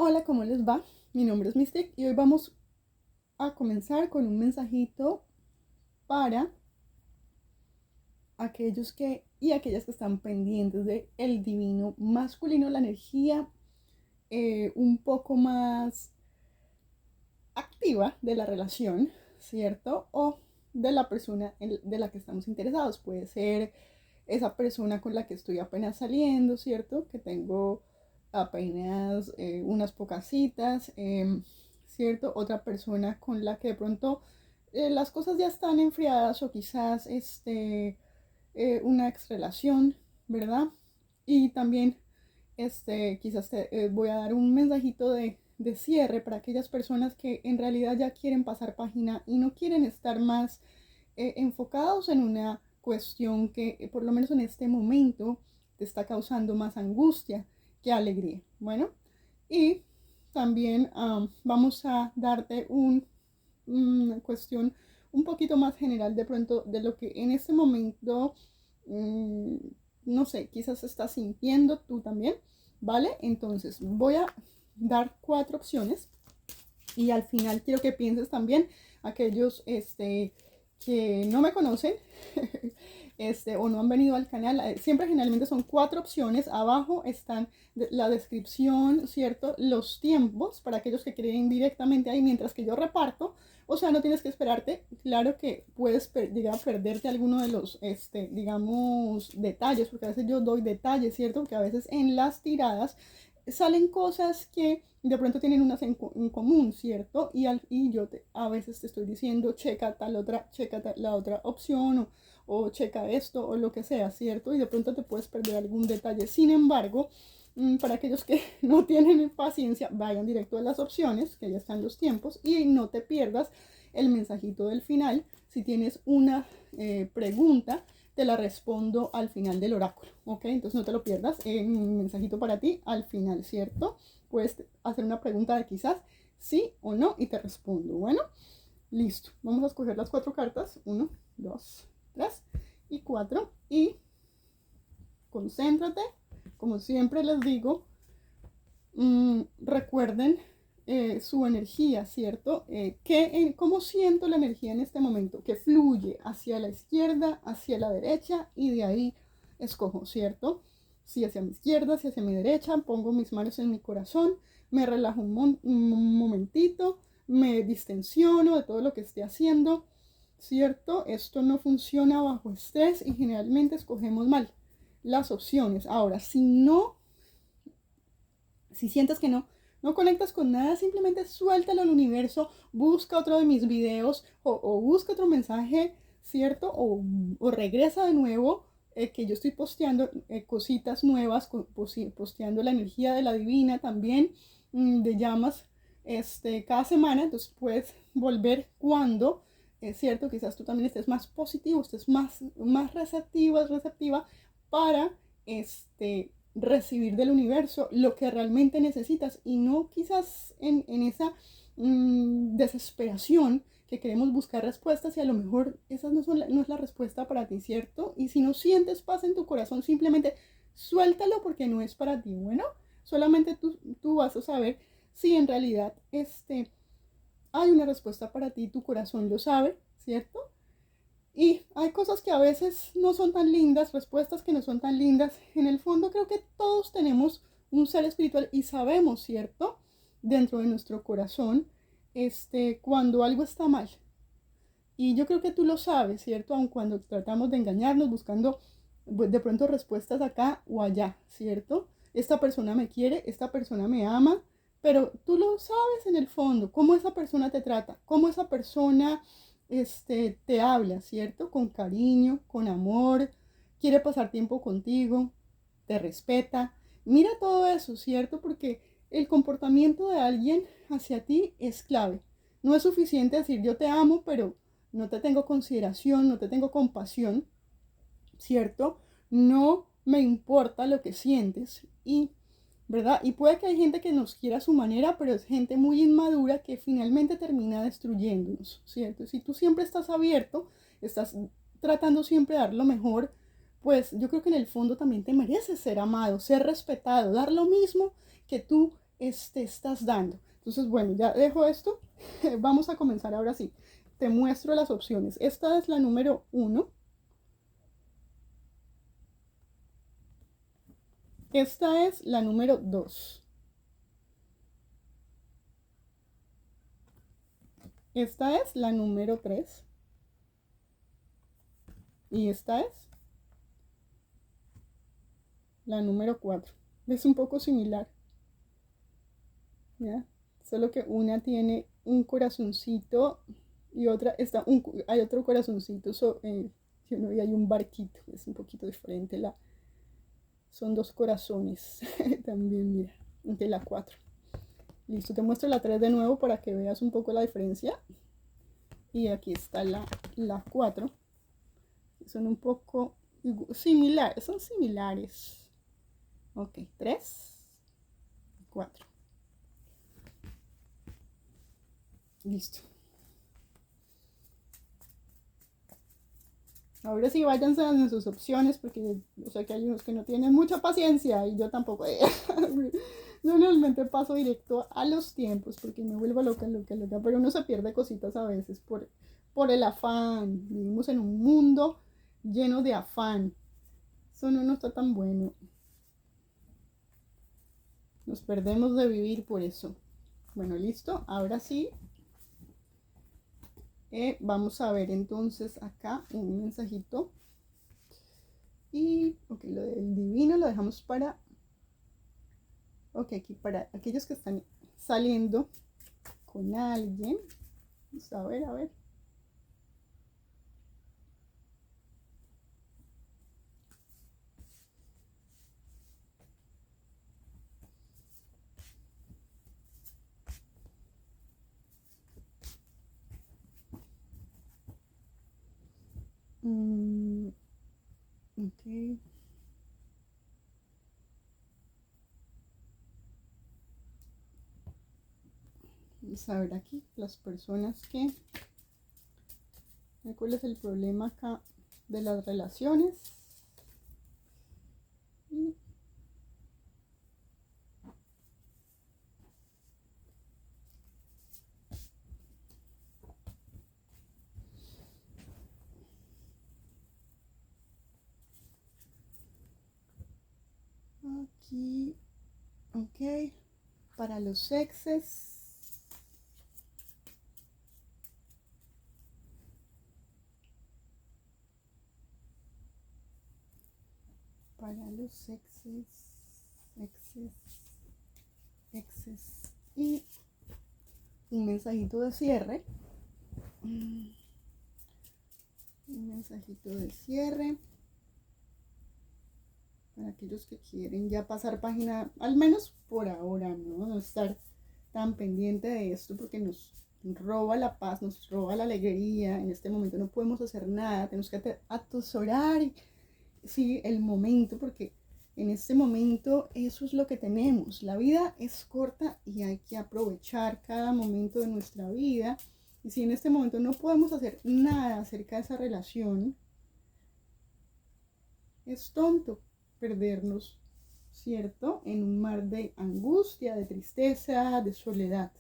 Hola, ¿cómo les va? Mi nombre es Mystic y hoy vamos a comenzar con un mensajito para aquellos que y aquellas que están pendientes de el divino masculino, la energía un poco más activa de la relación, ¿cierto? O de la persona de la que estamos interesados. Puede ser esa persona con la que estoy apenas saliendo, ¿cierto? Que tengo apenas unas pocas citas, ¿cierto? Otra persona con la que de pronto las cosas ya están enfriadas o quizás una ex relación, ¿verdad? Y también quizás te voy a dar un mensajito de cierre para aquellas personas que en realidad ya quieren pasar página y no quieren estar más enfocados en una cuestión que por lo menos en este momento te está causando más angustia que alegría. Bueno, y también vamos a darte una cuestión un poquito más general de pronto de lo que en este momento, mmm, no sé, quizás estás sintiendo tú también, ¿vale? Entonces voy a dar 4 opciones y al final quiero que pienses también aquellos que no me conocen o no han venido al canal. Siempre generalmente son 4 opciones. Abajo están la descripción, ¿cierto? Los tiempos para aquellos que quieren ir directamente ahí mientras que yo reparto. O sea, no tienes que esperarte. Claro que puedes llegar a perderte alguno de los, digamos, detalles, porque a veces yo doy detalles, ¿cierto? Porque a veces en las tiradas salen cosas que de pronto tienen unas en común, ¿cierto? Y yo a veces te estoy diciendo, checa tal otra, checa la otra opción o checa esto o lo que sea, ¿cierto? Y de pronto te puedes perder algún detalle. Sin embargo, para aquellos que no tienen paciencia, vayan directo a las opciones, que ya están los tiempos, y no te pierdas el mensajito del final. Si tienes una pregunta, te la respondo al final del oráculo, ¿ok? Entonces no te lo pierdas, un mensajito para ti al final, ¿cierto? Puedes hacer una pregunta de quizás sí o no y te respondo. Bueno, listo. Vamos a escoger las 4 cartas. 1, 2, 3 y 4. Y concéntrate, como siempre les digo, recuerden su energía, ¿cierto? ¿Cómo siento la energía en este momento? Que fluye hacia la izquierda, hacia la derecha y de ahí escojo, ¿cierto? Si hacia mi izquierda, si hacia mi derecha, pongo mis manos en mi corazón, me relajo un momentito, me distensiono de todo lo que esté haciendo, ¿cierto? Esto no funciona bajo estrés y generalmente escogemos mal las opciones. Ahora, si sientes que no conectas con nada, simplemente suéltalo al universo, busca otro de mis videos o busca otro mensaje, ¿cierto? O regresa de nuevo, que yo estoy posteando cositas nuevas, posteando la energía de la divina también, de llamas, cada semana. Entonces puedes volver cuando, es cierto, quizás tú también estés más positivo, estés más receptiva para recibir del universo lo que realmente necesitas y no quizás en esa desesperación que queremos buscar respuestas y a lo mejor esa no es la respuesta para ti, ¿cierto? Y si no sientes paz en tu corazón, simplemente suéltalo porque no es para ti. Bueno, solamente tú vas a saber si en realidad hay una respuesta para ti, tu corazón lo sabe, ¿cierto? Y hay cosas que a veces no son tan lindas, respuestas que no son tan lindas. En el fondo creo que todos tenemos un ser espiritual y sabemos, ¿cierto? Dentro de nuestro corazón, cuando algo está mal. Y yo creo que tú lo sabes, ¿cierto? Aun cuando tratamos de engañarnos buscando de pronto respuestas acá o allá, ¿cierto? Esta persona me quiere, esta persona me ama, pero tú lo sabes en el fondo, cómo esa persona te trata, cómo esa persona te habla, ¿cierto? Con cariño, con amor, quiere pasar tiempo contigo, te respeta. Mira todo eso, ¿cierto? Porque el comportamiento de alguien hacia ti es clave. No es suficiente decir yo te amo, pero no te tengo consideración, no te tengo compasión, ¿cierto? No me importa lo que sientes y, ¿verdad? Y puede que hay gente que nos quiera a su manera, pero es gente muy inmadura que finalmente termina destruyéndonos, ¿cierto? Si tú siempre estás abierto, estás tratando siempre de dar lo mejor, pues yo creo que en el fondo también te mereces ser amado, ser respetado, dar lo mismo que tú estás dando. Entonces, bueno, ya dejo esto. Vamos a comenzar ahora sí. Te muestro las opciones. Esta es la número 1. Esta es la número 2. Esta es la número 3. Y esta es la número 4. Es un poco similar, ¿ya? Solo que una tiene un corazoncito y otra está hay otro corazoncito y hay un barquito. Es un poquito diferente. Son dos corazones también, mira, de la 4. Listo, te muestro la 3 de nuevo para que veas un poco la diferencia. Y aquí está la 4. Son un poco similares, son similares. Ok, 3, 4. Listo. Ahora sí, váyanse en sus opciones porque yo sé que hay unos que no tienen mucha paciencia y yo tampoco. Yo normalmente paso directo a los tiempos porque me vuelvo loca, pero uno se pierde cositas a veces por el afán. Vivimos en un mundo lleno de afán. Eso no está tan bueno. Nos perdemos de vivir por eso. Bueno, listo. Ahora sí. Vamos a ver entonces acá un mensajito. Y, ok, lo del divino lo dejamos para... Ok, aquí para aquellos que están saliendo con alguien. Vamos a ver, a ver. Ok. Vamos a ver aquí las personas que... ¿Cuál es el problema acá de las relaciones? Y aquí, ok, para los exes. Para los exes y un mensajito de cierre. Un mensajito de cierre para aquellos que quieren ya pasar página, al menos por ahora, no estar tan pendiente de esto porque nos roba la paz, nos roba la alegría. En este momento no podemos hacer nada, tenemos que atesorar sí, el momento, porque en este momento eso es lo que tenemos. La vida es corta y hay que aprovechar cada momento de nuestra vida. Y si en este momento no podemos hacer nada acerca de esa relación, es tonto perdernos, ¿cierto? En un mar de angustia, de tristeza, de soledad,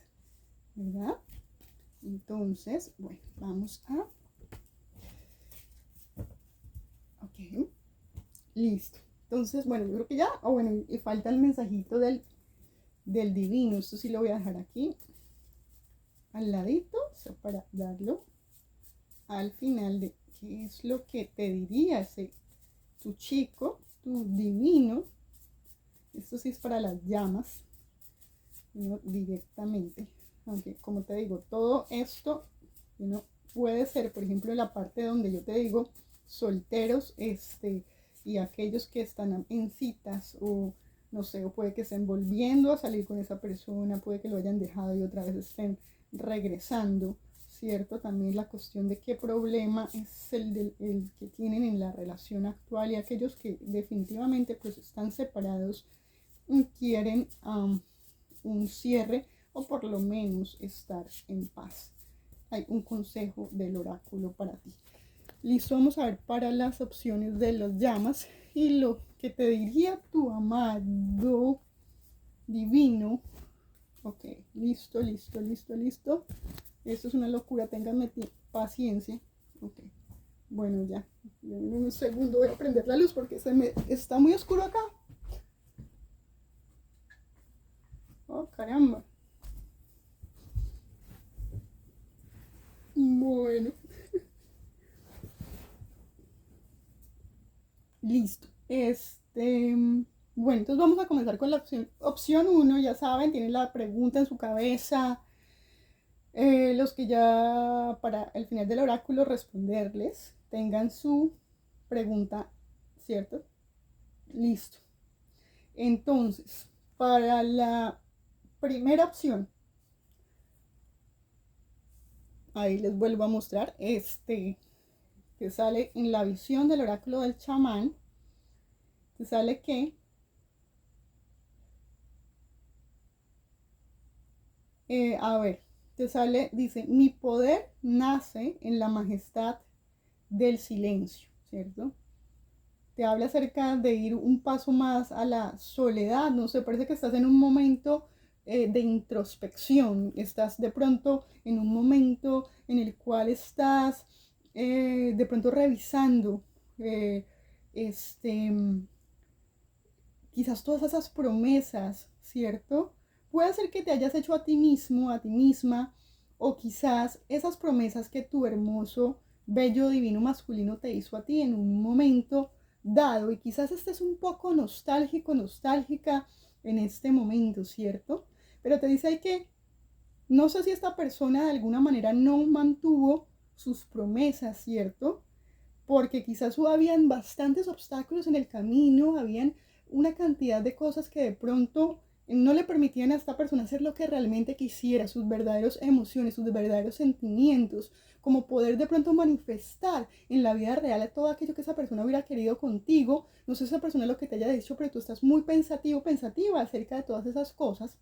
¿verdad? Entonces, bueno, vamos a... Ok, listo. Entonces, bueno, yo creo que ya, bueno, y falta el mensajito del divino. Esto sí lo voy a dejar aquí al ladito, o sea, para darlo al final de qué es lo que te diría tu chico, tu divino. Esto sí es para las llamas, ¿no? Directamente. Aunque, como te digo, todo esto, ¿no? Puede ser, por ejemplo, la parte donde yo te digo solteros, y aquellos que están en citas o no sé, o puede que estén volviendo a salir con esa persona, puede que lo hayan dejado y otra vez estén regresando, ¿cierto? También la cuestión de qué problema es el que tienen en la relación actual y aquellos que definitivamente pues están separados y quieren un cierre o por lo menos estar en paz. Hay un consejo del oráculo para ti. Listo, vamos a ver para las opciones de las llamas y lo que te diría tu amado divino Ok, listo, listo, listo, listo. Esto es una locura, ténganme paciencia. Ok, bueno, ya. En un segundo voy a prender la luz porque está muy oscuro acá. Oh, caramba. Bueno, listo. Bueno, entonces vamos a comenzar con la opción 1. Ya saben, tienen la pregunta en su cabeza. Los que ya para el final del oráculo responderles tengan su pregunta, ¿cierto? Listo. Entonces, para la primera opción, ahí les vuelvo a mostrar que sale en la visión del oráculo del chamán, que sale que a ver, te sale, dice, mi poder nace en la majestad del silencio, ¿cierto? Te habla acerca de ir un paso más a la soledad, no sé, parece que estás en un momento de introspección, estás de pronto en un momento en el cual estás de pronto revisando eh, este, quizás todas esas promesas, ¿cierto? Puede ser que te hayas hecho a ti mismo, a ti misma, o quizás esas promesas que tu hermoso, bello, divino masculino te hizo a ti en un momento dado, y quizás estés un poco nostálgico, nostálgica en este momento, ¿cierto? Pero te dice ahí que no sé si esta persona de alguna manera no mantuvo sus promesas, ¿cierto? Porque quizás habían bastantes obstáculos en el camino, habían una cantidad de cosas que de pronto no le permitían a esta persona hacer lo que realmente quisiera, sus verdaderas emociones, sus verdaderos sentimientos, como poder de pronto manifestar en la vida real todo aquello que esa persona hubiera querido contigo. No sé esa persona lo que te haya dicho, pero tú estás muy pensativo, pensativa acerca de todas esas cosas.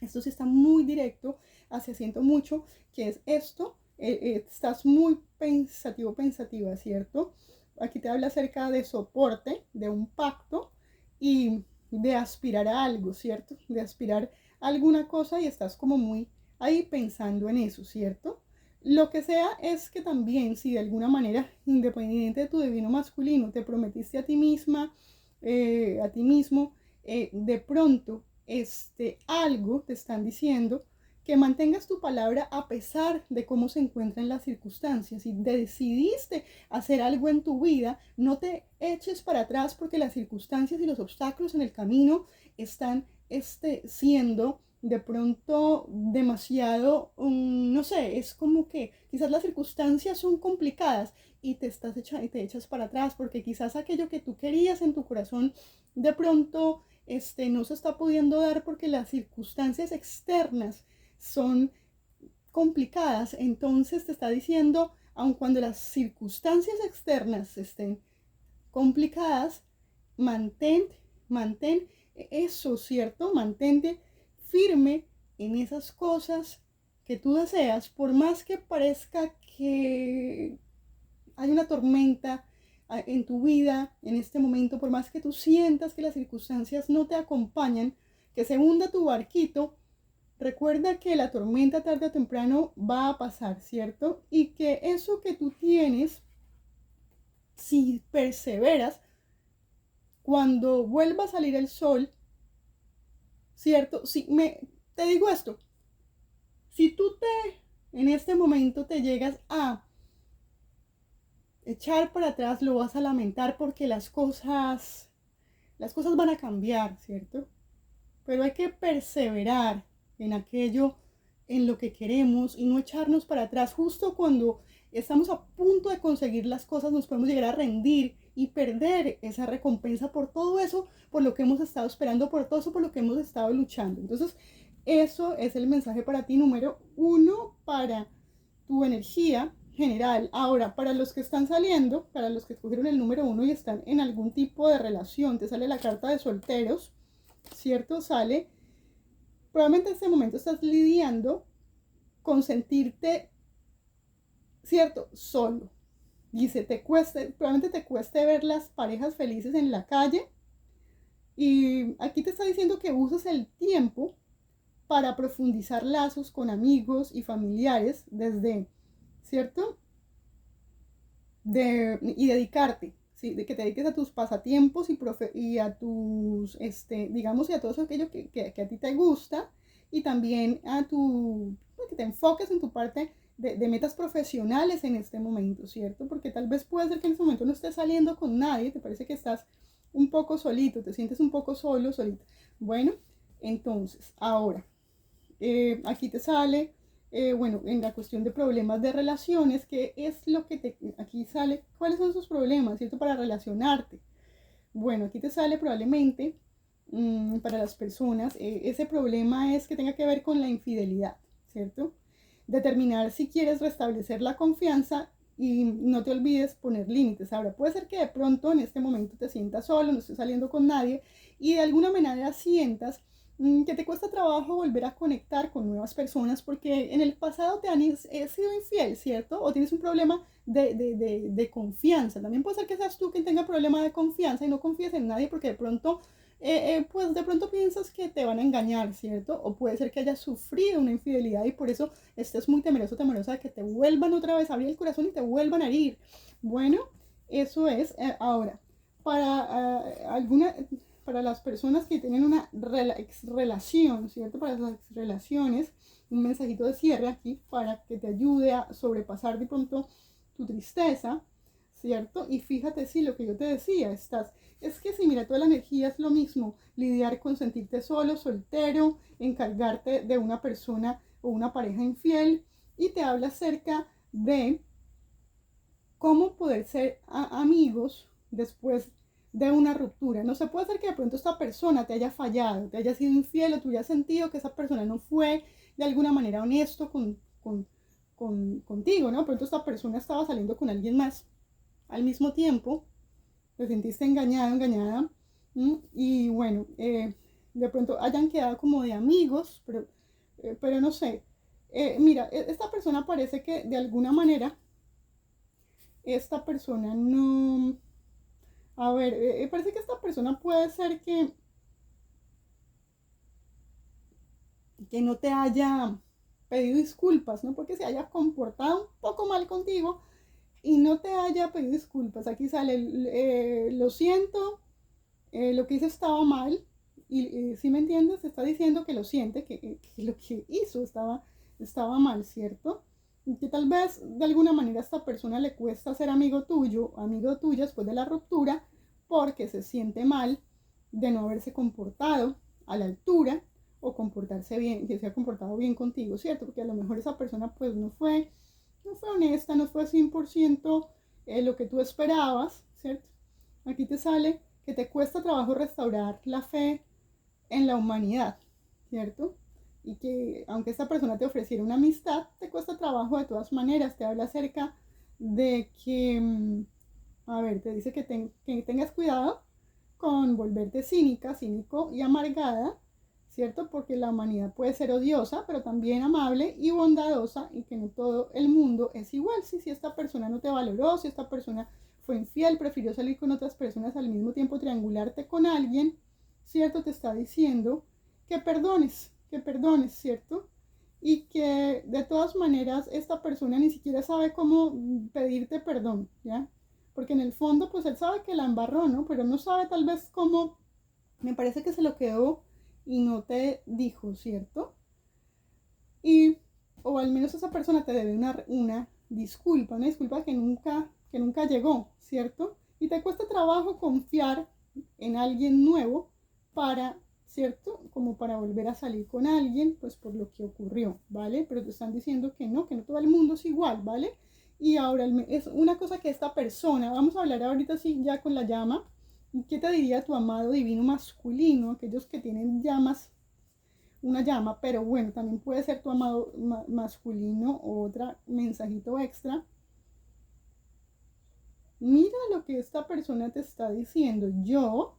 Esto sí está muy directo hacia siento mucho, que es esto, estás muy pensativo, pensativa, ¿cierto? Aquí te habla acerca de soporte, de un pacto y de aspirar a algo, ¿cierto? De aspirar a alguna cosa y estás como muy ahí pensando en eso, ¿cierto? Lo que sea es que también, si de alguna manera, independiente de tu divino masculino, te prometiste a ti misma, a ti mismo, de pronto algo te están diciendo que mantengas tu palabra a pesar de cómo se encuentran las circunstancias. Si decidiste hacer algo en tu vida, no te eches para atrás porque las circunstancias y los obstáculos en el camino están siendo de pronto demasiado, no sé, es como que quizás las circunstancias son complicadas y te echas para atrás porque quizás aquello que tú querías en tu corazón de pronto no se está pudiendo dar porque las circunstancias externas son complicadas. Entonces te está diciendo, aun cuando las circunstancias externas estén complicadas, mantén, mantén eso, ¿cierto? Mantente firme en esas cosas que tú deseas, por más que parezca que hay una tormenta en tu vida en este momento, por más que tú sientas que las circunstancias no te acompañan, que se hunda tu barquito, recuerda que la tormenta tarde o temprano va a pasar, ¿cierto? Y que eso que tú tienes, si perseveras, cuando vuelva a salir el sol, ¿cierto? Te digo esto, si tú en este momento te llegas a echar para atrás, lo vas a lamentar porque las cosas van a cambiar, ¿cierto? Pero hay que perseverar en aquello, en lo que queremos y no echarnos para atrás. Justo cuando estamos a punto de conseguir las cosas, nos podemos llegar a rendir y perder esa recompensa por todo eso, por lo que hemos estado esperando, por todo eso, por lo que hemos estado luchando. Entonces, eso es el mensaje para ti número 1, para tu energía general. Ahora, para los que están saliendo, para los que escogieron el número 1 y están en algún tipo de relación, te sale la carta de solteros, ¿cierto? Sale, probablemente en este momento estás lidiando con sentirte, ¿cierto? Solo. Dice, probablemente te cueste ver las parejas felices en la calle. Y aquí te está diciendo que uses el tiempo para profundizar lazos con amigos y familiares desde, ¿cierto? Y dedicarte, ¿sí? De que te dediques a tus pasatiempos y a tus, digamos, y a todo eso aquello que a ti te gusta, y también que te enfoques en tu parte de metas profesionales en este momento, ¿cierto? Porque tal vez puede ser que en este momento no estés saliendo con nadie, te parece que estás un poco solito, te sientes un poco solo, solita. Bueno, entonces, ahora, aquí te sale, bueno, en la cuestión de problemas de relaciones, ¿qué es lo que aquí sale? ¿Cuáles son sus problemas, cierto? Para relacionarte. Bueno, aquí te sale probablemente para las personas, ese problema es que tenga que ver con la infidelidad, ¿cierto? Determinar si quieres restablecer la confianza y no te olvides poner límites. Ahora, puede ser que de pronto en este momento te sientas solo, no estés saliendo con nadie y de alguna manera sientas que te cuesta trabajo volver a conectar con nuevas personas porque en el pasado te han sido infiel, ¿cierto? O tienes un problema de confianza. También puede ser que seas tú quien tenga problema de confianza y no confíes en nadie porque de pronto, pues de pronto piensas que te van a engañar, ¿cierto? O puede ser que hayas sufrido una infidelidad y por eso estés muy temeroso, temerosa de que te vuelvan otra vez a abrir el corazón y te vuelvan a herir. Bueno, eso es. Ahora, para para las personas que tienen una relación, ¿cierto? Para las relaciones, un mensajito de cierre aquí para que te ayude a sobrepasar de pronto tu tristeza, ¿cierto? Y fíjate, sí, lo que yo te decía, es que si mira, toda la energía es lo mismo, lidiar con sentirte solo, soltero, encargarte de una persona o una pareja infiel, y te habla acerca de cómo poder ser amigos después de una ruptura. No se puede hacer que de pronto esta persona te haya fallado, te haya sido infiel o tú hayas sentido que esa persona no fue de alguna manera honesto contigo, ¿no? De pronto esta persona estaba saliendo con alguien más al mismo tiempo, te sentiste engañado, engañada, y bueno, de pronto hayan quedado como de amigos, pero no sé. Mira, esta persona parece que de alguna manera, esta persona no, a ver, parece que esta persona puede ser que no te haya pedido disculpas, ¿no? Porque se haya comportado un poco mal contigo y no te haya pedido disculpas. Aquí sale, lo siento, lo que hice estaba mal, y si me entiendes, está diciendo que lo siente, que lo que hizo estaba mal, ¿cierto? Y que tal vez de alguna manera a esta persona le cuesta ser amigo tuyo, amigo tuyo después de la ruptura, porque se siente mal de no haberse comportado a la altura o comportarse bien, que se ha comportado bien contigo, ¿cierto? Porque a lo mejor esa persona pues no fue honesta, no fue 100% lo que tú esperabas, ¿cierto? Aquí te sale que te cuesta trabajo restaurar la fe en la humanidad, ¿cierto? Y que aunque esta persona te ofreciera una amistad, te cuesta trabajo de todas maneras. Te habla acerca de que, a ver, te dice que tengas cuidado con volverte cínica, cínico y amargada, ¿cierto? Porque la humanidad puede ser odiosa, pero también amable y bondadosa, y que no todo el mundo es igual. Si esta persona no te valoró, si esta persona fue infiel, prefirió salir con otras personas al mismo tiempo, triangularte con alguien, ¿cierto? Te está diciendo que perdones, ¿cierto? Y que de todas maneras esta persona ni siquiera sabe cómo pedirte perdón, ¿ya? Porque en el fondo, pues él sabe que la embarró, ¿no? Pero no sabe tal vez cómo, me parece que se lo quedó y no te dijo, ¿cierto? Y, o al menos esa persona te debe una disculpa que nunca llegó, ¿cierto? Y te cuesta trabajo confiar en alguien nuevo para, ¿cierto? Como para volver a salir con alguien, pues por lo que ocurrió, ¿vale? Pero te están diciendo que no todo el mundo es igual, ¿vale? Y ahora es una cosa que esta persona, vamos a hablar ahorita sí ya con la llama. ¿Qué te diría tu amado divino masculino? Aquellos que tienen una llama, pero bueno, también puede ser tu amado masculino o otra mensajito extra. Mira lo que esta persona te está diciendo. Yo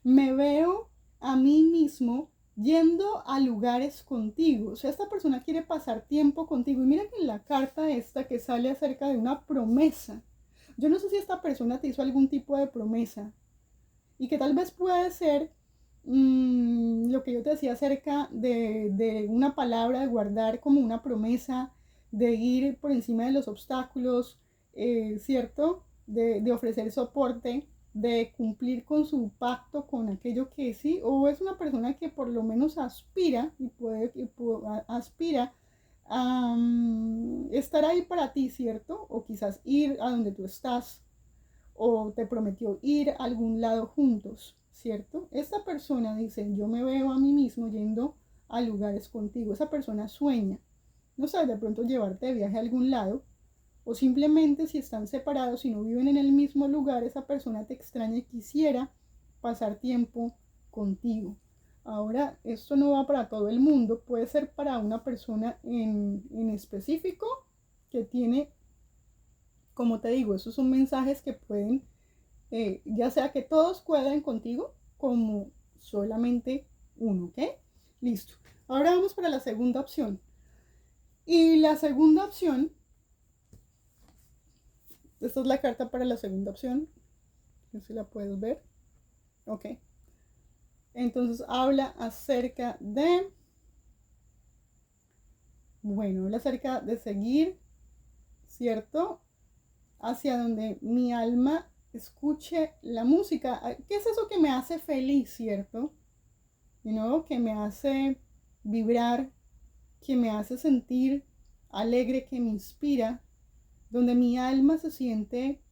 me veo a mí mismo yendo a lugares contigo. O sea, esta persona quiere pasar tiempo contigo. Y mira que en la carta esta que sale acerca de una promesa. Yo no sé si esta persona te hizo algún tipo de promesa. Y que tal vez puede ser lo que yo te decía acerca de una palabra, de guardar como una promesa, de ir por encima de los obstáculos, ¿cierto? De ofrecer soporte, de cumplir con su pacto, con aquello que sí, o es una persona que por lo menos aspira aspira a estar ahí para ti, ¿cierto? O quizás ir a donde tú estás, o te prometió ir a algún lado juntos, ¿cierto? Esta persona dice, yo me veo a mí mismo yendo a lugares contigo. Esa persona sueña, no sabe, de pronto llevarte de viaje a algún lado, o simplemente si están separados y no viven en el mismo lugar, esa persona te extraña y quisiera pasar tiempo contigo. Ahora, esto no va para todo el mundo, puede ser para una persona en específico que tiene, como te digo, esos son mensajes que pueden, ya sea que todos cuadren contigo, como solamente uno, ¿ok? Listo. Ahora vamos para la segunda opción. Y la segunda opción, esta es la carta para la segunda opción, no sé si la puedes ver, ok. Entonces habla acerca de, bueno, habla acerca de seguir, ¿cierto? Hacia donde mi alma escuche la música. ¿Qué es eso que me hace feliz, cierto? Que me hace vibrar, que me hace sentir alegre, que me inspira, donde mi alma se siente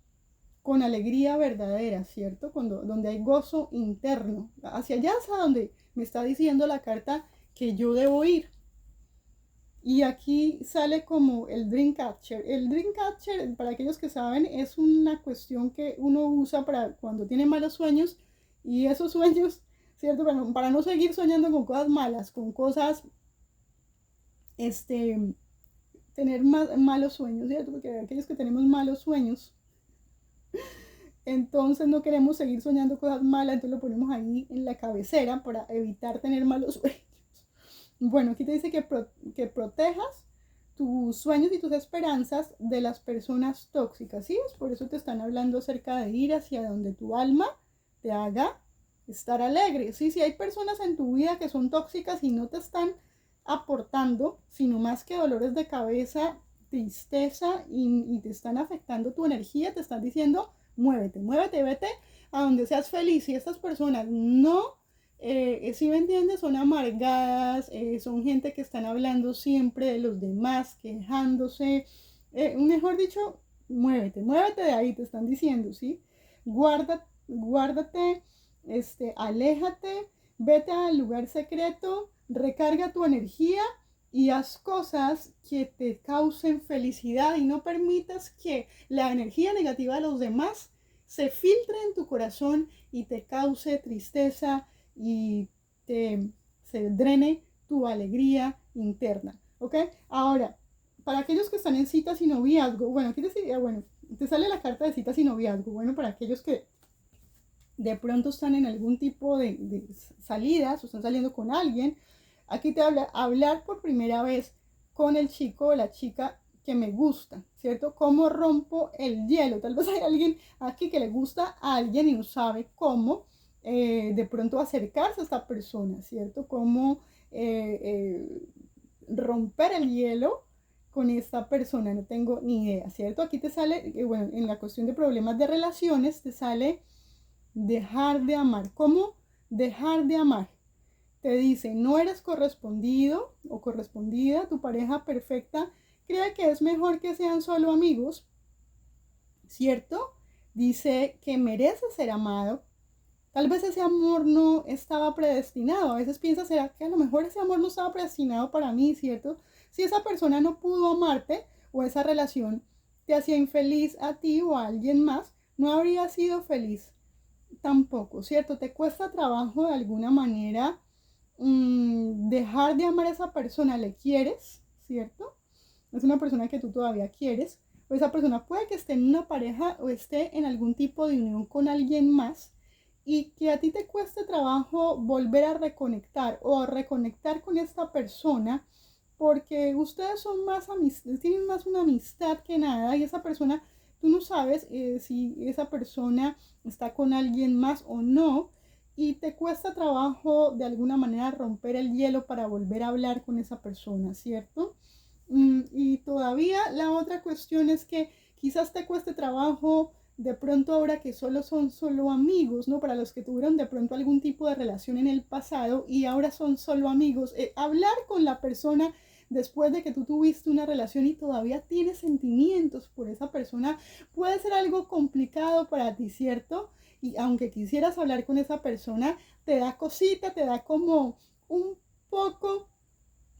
con alegría verdadera, ¿cierto? Donde hay gozo interno. Hacia allá es a donde me está diciendo la carta que yo debo ir. Y aquí sale como el Dreamcatcher. El Dreamcatcher, para aquellos que saben, es una cuestión que uno usa para cuando tiene malos sueños. Y esos sueños, ¿cierto? Para no seguir soñando con cosas malas, con cosas, tener malos sueños, ¿cierto? Porque aquellos que tenemos malos sueños, entonces no queremos seguir soñando cosas malas, entonces lo ponemos ahí en la cabecera para evitar tener malos sueños. Bueno, aquí te dice que protejas tus sueños y tus esperanzas de las personas tóxicas, ¿sí? Por eso te están hablando acerca de ir hacia donde tu alma te haga estar alegre, ¿sí? Si hay personas en tu vida que son tóxicas y no te están aportando, sino más que dolores de cabeza, tristeza y te están afectando tu energía, te están diciendo, muévete, muévete, vete a donde seas feliz. Si estas personas no, si me entiendes, son amargadas, son gente que están hablando siempre de los demás, quejándose, mejor dicho, muévete, muévete de ahí, te están diciendo, ¿sí? Guárdate, aléjate, vete al lugar secreto, recarga tu energía y haz cosas que te causen felicidad y no permitas que la energía negativa de los demás se filtre en tu corazón y te cause tristeza y se drene tu alegría interna, ¿ok? Ahora, para aquellos que están en citas y noviazgo, bueno, aquí te sale la carta de citas y noviazgo, bueno, para aquellos que de pronto están en algún tipo de salidas o están saliendo con alguien, aquí te habla hablar por primera vez con el chico o la chica que me gusta, ¿cierto? ¿Cómo rompo el hielo? Tal vez hay alguien aquí que le gusta a alguien y no sabe cómo de pronto acercarse a esta persona, ¿cierto? Cómo romper el hielo con esta persona, no tengo ni idea, ¿cierto? Aquí te sale, bueno, en la cuestión de problemas de relaciones, te sale dejar de amar. ¿Cómo dejar de amar? Te dice, no eres correspondido o correspondida, tu pareja perfecta cree que es mejor que sean solo amigos, ¿cierto? Dice que mereces ser amado. Tal vez ese amor no estaba predestinado. A veces piensas, ¿será que a lo mejor ese amor no estaba predestinado para mí, ¿cierto? Si esa persona no pudo amarte o esa relación te hacía infeliz a ti o a alguien más, no habría sido feliz tampoco, ¿cierto? Te cuesta trabajo de alguna manera dejar de amar a esa persona, le quieres, ¿cierto? Es una persona que tú todavía quieres, o esa persona puede que esté en una pareja o esté en algún tipo de unión con alguien más y que a ti te cueste trabajo volver a reconectar o a reconectar con esta persona porque ustedes son más tienen más una amistad que nada y esa persona, tú no sabes si esa persona está con alguien más o no y te cuesta trabajo de alguna manera romper el hielo para volver a hablar con esa persona, ¿cierto? Y todavía la otra cuestión es que quizás te cueste trabajo de pronto ahora que son solo amigos, ¿no? Para los que tuvieron de pronto algún tipo de relación en el pasado y ahora son solo amigos, hablar con la persona después de que tú tuviste una relación y todavía tienes sentimientos por esa persona puede ser algo complicado para ti, ¿cierto? Y aunque quisieras hablar con esa persona, te da cosita, te da como un poco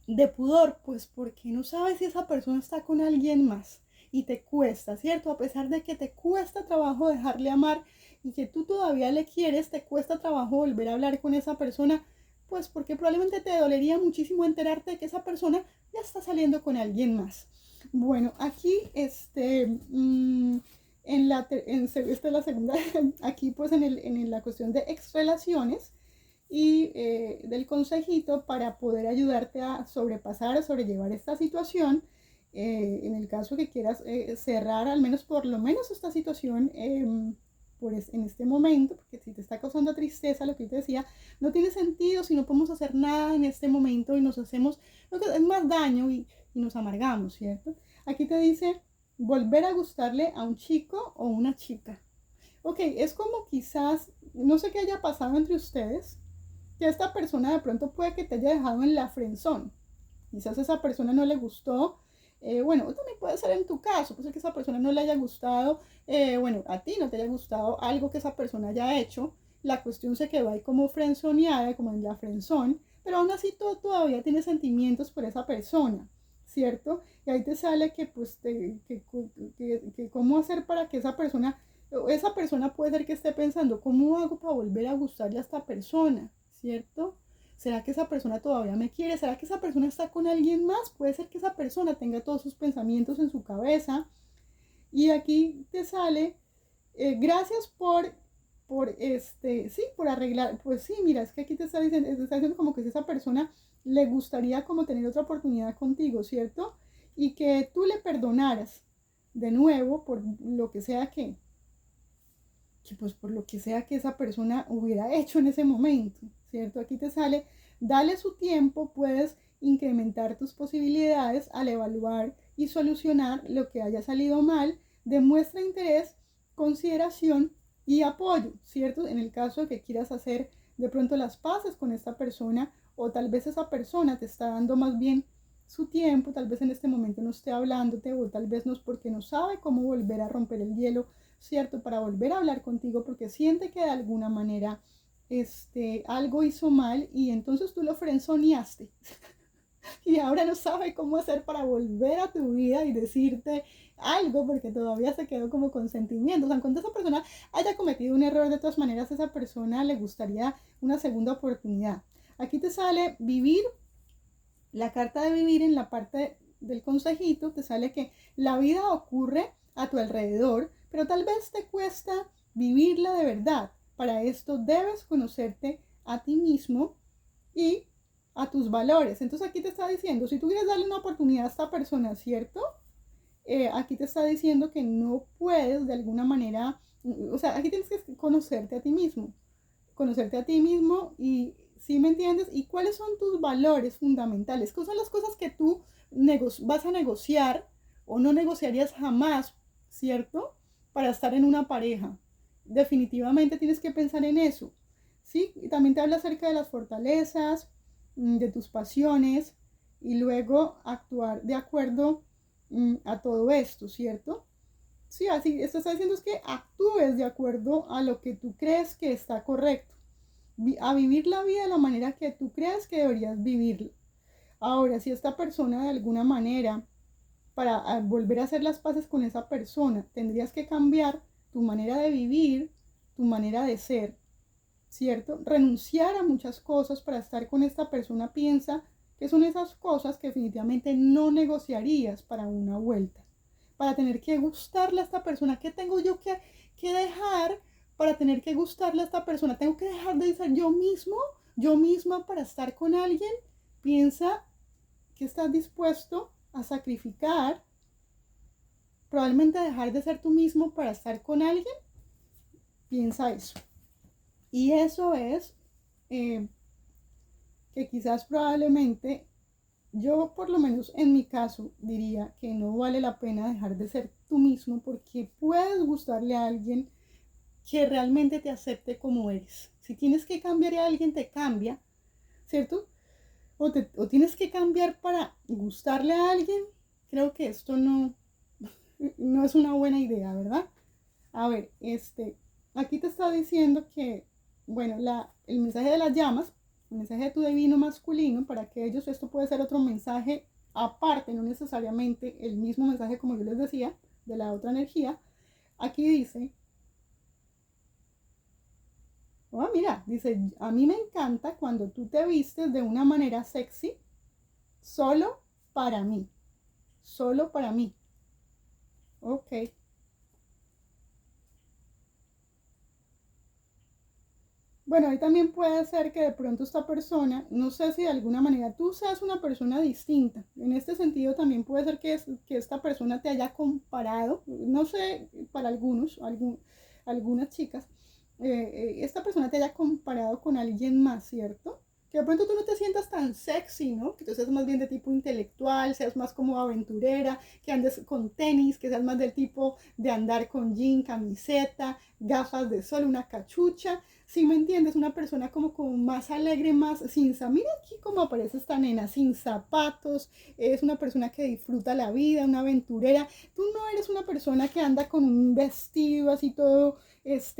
de pudor, pues porque no sabes si esa persona está con alguien más y te cuesta, ¿cierto? A pesar de que te cuesta trabajo dejarle amar y que tú todavía le quieres, te cuesta trabajo volver a hablar con esa persona, pues porque probablemente te dolería muchísimo enterarte de que esa persona ya está saliendo con alguien más. Bueno, aquí esta es la segunda, aquí pues en la cuestión de ex relaciones y del consejito para poder ayudarte a sobrepasar o sobrellevar esta situación. En el caso que quieras cerrar al menos por lo menos esta situación en este momento, porque si te está causando tristeza, lo que te decía, no tiene sentido si no podemos hacer nada en este momento y nos hacemos lo que es más daño y nos amargamos, ¿cierto? Aquí te dice volver a gustarle a un chico o una chica. Ok, es como quizás, no sé qué haya pasado entre ustedes, que esta persona de pronto puede que te haya dejado en la friendzone. Quizás esa persona no le gustó. Bueno, también puede ser en tu caso, puede ser que esa persona no le haya gustado, bueno, a ti no te haya gustado algo que esa persona haya hecho. La cuestión se quedó ahí como friendzoneada, como en la friendzone, pero aún así tú todavía tienes sentimientos por esa persona, ¿cierto? Y ahí te sale que, pues, que cómo hacer para que esa persona puede ser que esté pensando, ¿cómo hago para volver a gustarle a esta persona? ¿Cierto? ¿Será que esa persona todavía me quiere? ¿Será que esa persona está con alguien más? Puede ser que esa persona tenga todos sus pensamientos en su cabeza. Y aquí te sale, gracias sí, por arreglar. Pues sí, mira, es que aquí te está diciendo como que si esa persona le gustaría como tener otra oportunidad contigo, ¿cierto? Y que tú le perdonaras de nuevo por lo que sea que pues por lo que sea que esa persona hubiera hecho en ese momento, ¿cierto? Aquí te sale, dale su tiempo, puedes incrementar tus posibilidades al evaluar y solucionar lo que haya salido mal, demuestra interés, consideración y apoyo, ¿cierto? En el caso de que quieras hacer de pronto las paces con esta persona o tal vez esa persona te está dando más bien su tiempo, tal vez en este momento no esté hablándote o tal vez no es porque no sabe cómo volver a romper el hielo, ¿cierto? Para volver a hablar contigo porque siente que de alguna manera algo hizo mal y entonces tú lo frenzoneaste y ahora no sabe cómo hacer para volver a tu vida y decirte algo porque todavía se quedó como con sentimientos. O sea, cuando esa persona haya cometido un error, de todas maneras a esa persona le gustaría una segunda oportunidad. Aquí te sale vivir, la carta de vivir en la parte del consejito, te sale que la vida ocurre a tu alrededor, pero tal vez te cuesta vivirla de verdad. Para esto debes conocerte a ti mismo y a tus valores. Entonces aquí te está diciendo, si tú quieres darle una oportunidad a esta persona, ¿cierto? Aquí te está diciendo que no puedes de alguna manera, o sea, aquí tienes que conocerte a ti mismo y, ¿sí me entiendes? ¿Y cuáles son tus valores fundamentales? ¿Cuáles son las cosas que tú vas a negociar o no negociarías jamás, ¿cierto? Para estar en una pareja. Definitivamente tienes que pensar en eso, ¿sí? Y también te habla acerca de las fortalezas, de tus pasiones y luego actuar de acuerdo a todo esto, ¿cierto? Sí, así, esto está diciendo es que actúes de acuerdo a lo que tú crees que está correcto, a vivir la vida de la manera que tú crees que deberías vivirla. Ahora, si esta persona de alguna manera, para volver a hacer las paces con esa persona, tendrías que cambiar tu manera de vivir, tu manera de ser, ¿cierto? Renunciar a muchas cosas para estar con esta persona, piensa que son esas cosas que definitivamente no negociarías para una vuelta. Para tener que gustarle a esta persona, ¿qué tengo yo que dejar para tener que gustarle a esta persona? ¿Tengo que dejar de ser yo mismo, yo misma para estar con alguien? Piensa que estás dispuesto a sacrificar, probablemente dejar de ser tú mismo para estar con alguien. Piensa eso. Y eso es que quizás probablemente yo por lo menos en mi caso diría que no vale la pena dejar de ser tú mismo porque puedes gustarle a alguien que realmente te acepte como eres. Si tienes que cambiar a alguien, te cambia, ¿cierto? O tienes que cambiar para gustarle a alguien. Creo que esto no es una buena idea, ¿verdad? A ver, aquí te está diciendo que, bueno, el mensaje de las llamas, el mensaje de tu divino masculino, para que ellos esto puede ser otro mensaje aparte, no necesariamente el mismo mensaje como yo les decía, de la otra energía. Aquí dice, oh, mira, dice, a mí me encanta cuando tú te vistes de una manera sexy, solo para mí, solo para mí. Ok. Bueno, ahí también puede ser que de pronto esta persona, no sé si de alguna manera tú seas una persona distinta. En este sentido también puede ser que esta persona te haya comparado, no sé, para algunas chicas, esta persona te haya comparado con alguien más, ¿cierto? Que de pronto tú no te sientas tan sexy, ¿no? Que tú seas más bien de tipo intelectual, seas más como aventurera, que andes con tenis, que seas más del tipo de andar con jean, camiseta, gafas de sol, una cachucha. Si me entiendes, una persona como más alegre, más sin mira aquí cómo aparece esta nena, sin zapatos, es una persona que disfruta la vida, una aventurera. Tú no eres una persona que anda con un vestido así todo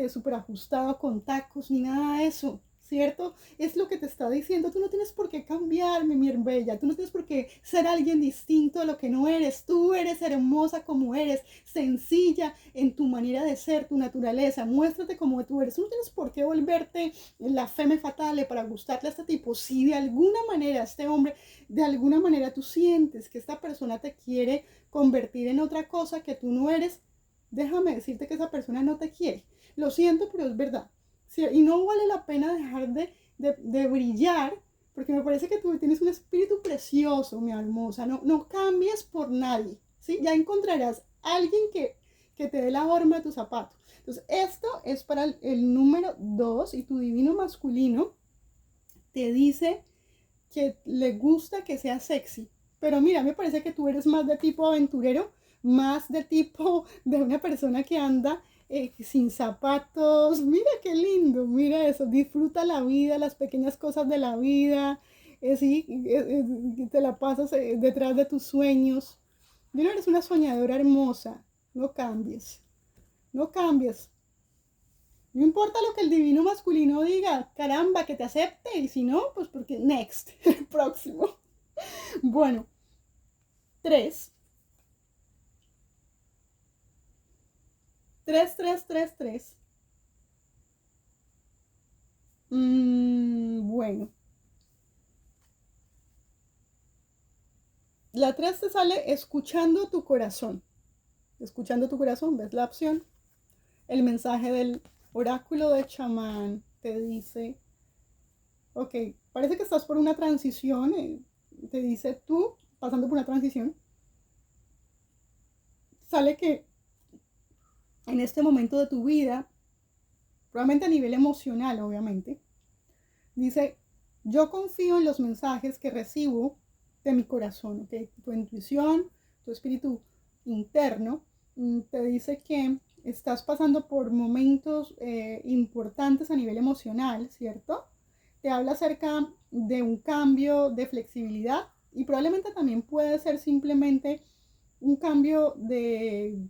súper ajustado, con tacos, ni nada de eso. ¿Cierto? Es lo que te está diciendo. Tú no tienes por qué cambiarme, mi bella. Tú no tienes por qué ser alguien distinto a lo que no eres. Tú eres hermosa como eres, sencilla en tu manera de ser, tu naturaleza. Muéstrate como tú eres. Tú no tienes por qué volverte la femme fatale para gustarle a este tipo. Si de alguna manera este hombre, de alguna manera tú sientes que esta persona te quiere convertir en otra cosa que tú no eres, déjame decirte que esa persona no te quiere. Lo siento, pero es verdad. ¿Sí? Y no vale la pena dejar de brillar, porque me parece que tú tienes un espíritu precioso, mi hermosa. No cambies por nadie. ¿Sí? Ya encontrarás a alguien que te dé la forma de tu zapato. Entonces, esto es para el número 2 y tu divino masculino te dice que le gusta que sea sexy. Pero mira, me parece que tú eres más de tipo aventurero, más de tipo de una persona que anda sin zapatos. Mira qué lindo, mira eso, disfruta la vida, las pequeñas cosas de la vida, sí, te la pasas detrás de tus sueños. Mira, eres una soñadora hermosa, no cambies, no cambies. No importa lo que el divino masculino diga, caramba, que te acepte, y si no, pues porque next, próximo. Bueno, 3, 3, 3, 3, 3. Bueno, la 3 te sale escuchando tu corazón. Escuchando tu corazón, ves la opción. El mensaje del oráculo de chamán te dice, ok, parece que estás por una transición, te dice tú pasando por una transición. Sale que en este momento de tu vida, probablemente a nivel emocional, obviamente, dice, yo confío en los mensajes que recibo de mi corazón, ¿ok? Tu intuición, tu espíritu interno, te dice que estás pasando por momentos importantes a nivel emocional, ¿cierto? Te habla acerca de un cambio de flexibilidad y probablemente también puede ser simplemente un cambio en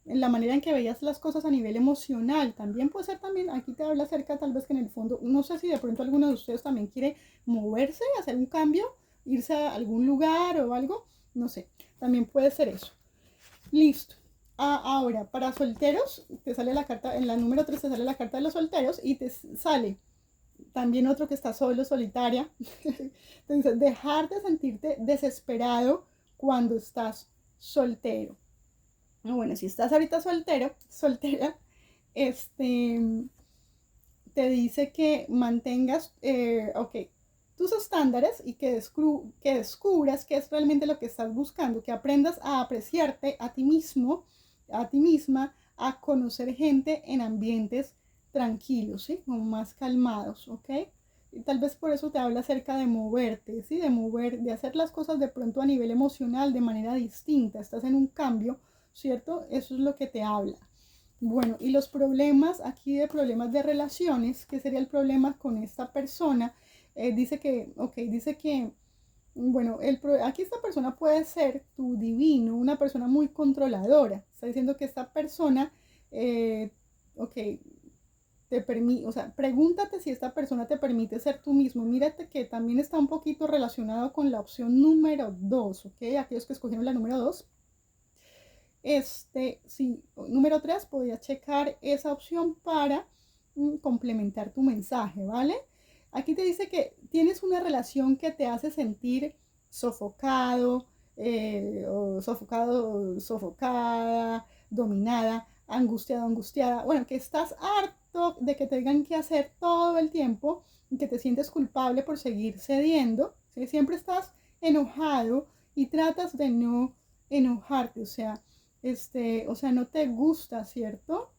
la manera en que veías las cosas a nivel emocional. También puede ser también, aquí te habla acerca tal vez que en el fondo, no sé si de pronto alguno de ustedes también quiere moverse, hacer un cambio, irse a algún lugar o algo, no sé, también puede ser eso. Listo. Ahora, para solteros, te sale la carta, en la número 3 te sale la carta de los solteros y te sale también otro que está solo, solitaria. Entonces, dejar de sentirte desesperado cuando estás soltero. Bueno, si estás ahorita soltero, soltera, este, te dice que mantengas, ok, tus estándares y que descubras qué es realmente lo que estás buscando, que aprendas a apreciarte a ti mismo, a ti misma, a conocer gente en ambientes tranquilos, ¿sí? Como más calmados, ¿ok? Y tal vez por eso te habla acerca de moverte, ¿sí? De hacer las cosas de pronto a nivel emocional de manera distinta. Estás en un cambio, ¿cierto? Eso es lo que te habla. Bueno, y los problemas, aquí de problemas de relaciones, ¿qué sería el problema con esta persona? Dice que, bueno, aquí esta persona puede ser tu divino, una persona muy controladora. Está diciendo que esta persona, ok, o sea, pregúntate si esta persona te permite ser tú mismo. Mírate que también está un poquito relacionado con la opción número 2, ¿ok? Aquellos que escogieron la número 2. Sí, número 3, podría checar esa opción para complementar tu mensaje, ¿vale? Aquí te dice que tienes una relación que te hace sentir sofocado, o sofocada, dominada, angustiado, angustiada. Bueno, que estás harto de que te tengan que hacer todo el tiempo y que te sientes culpable por seguir cediendo. ¿Sí? Siempre estás enojado y tratas de no enojarte, o sea, no te gusta, ¿cierto?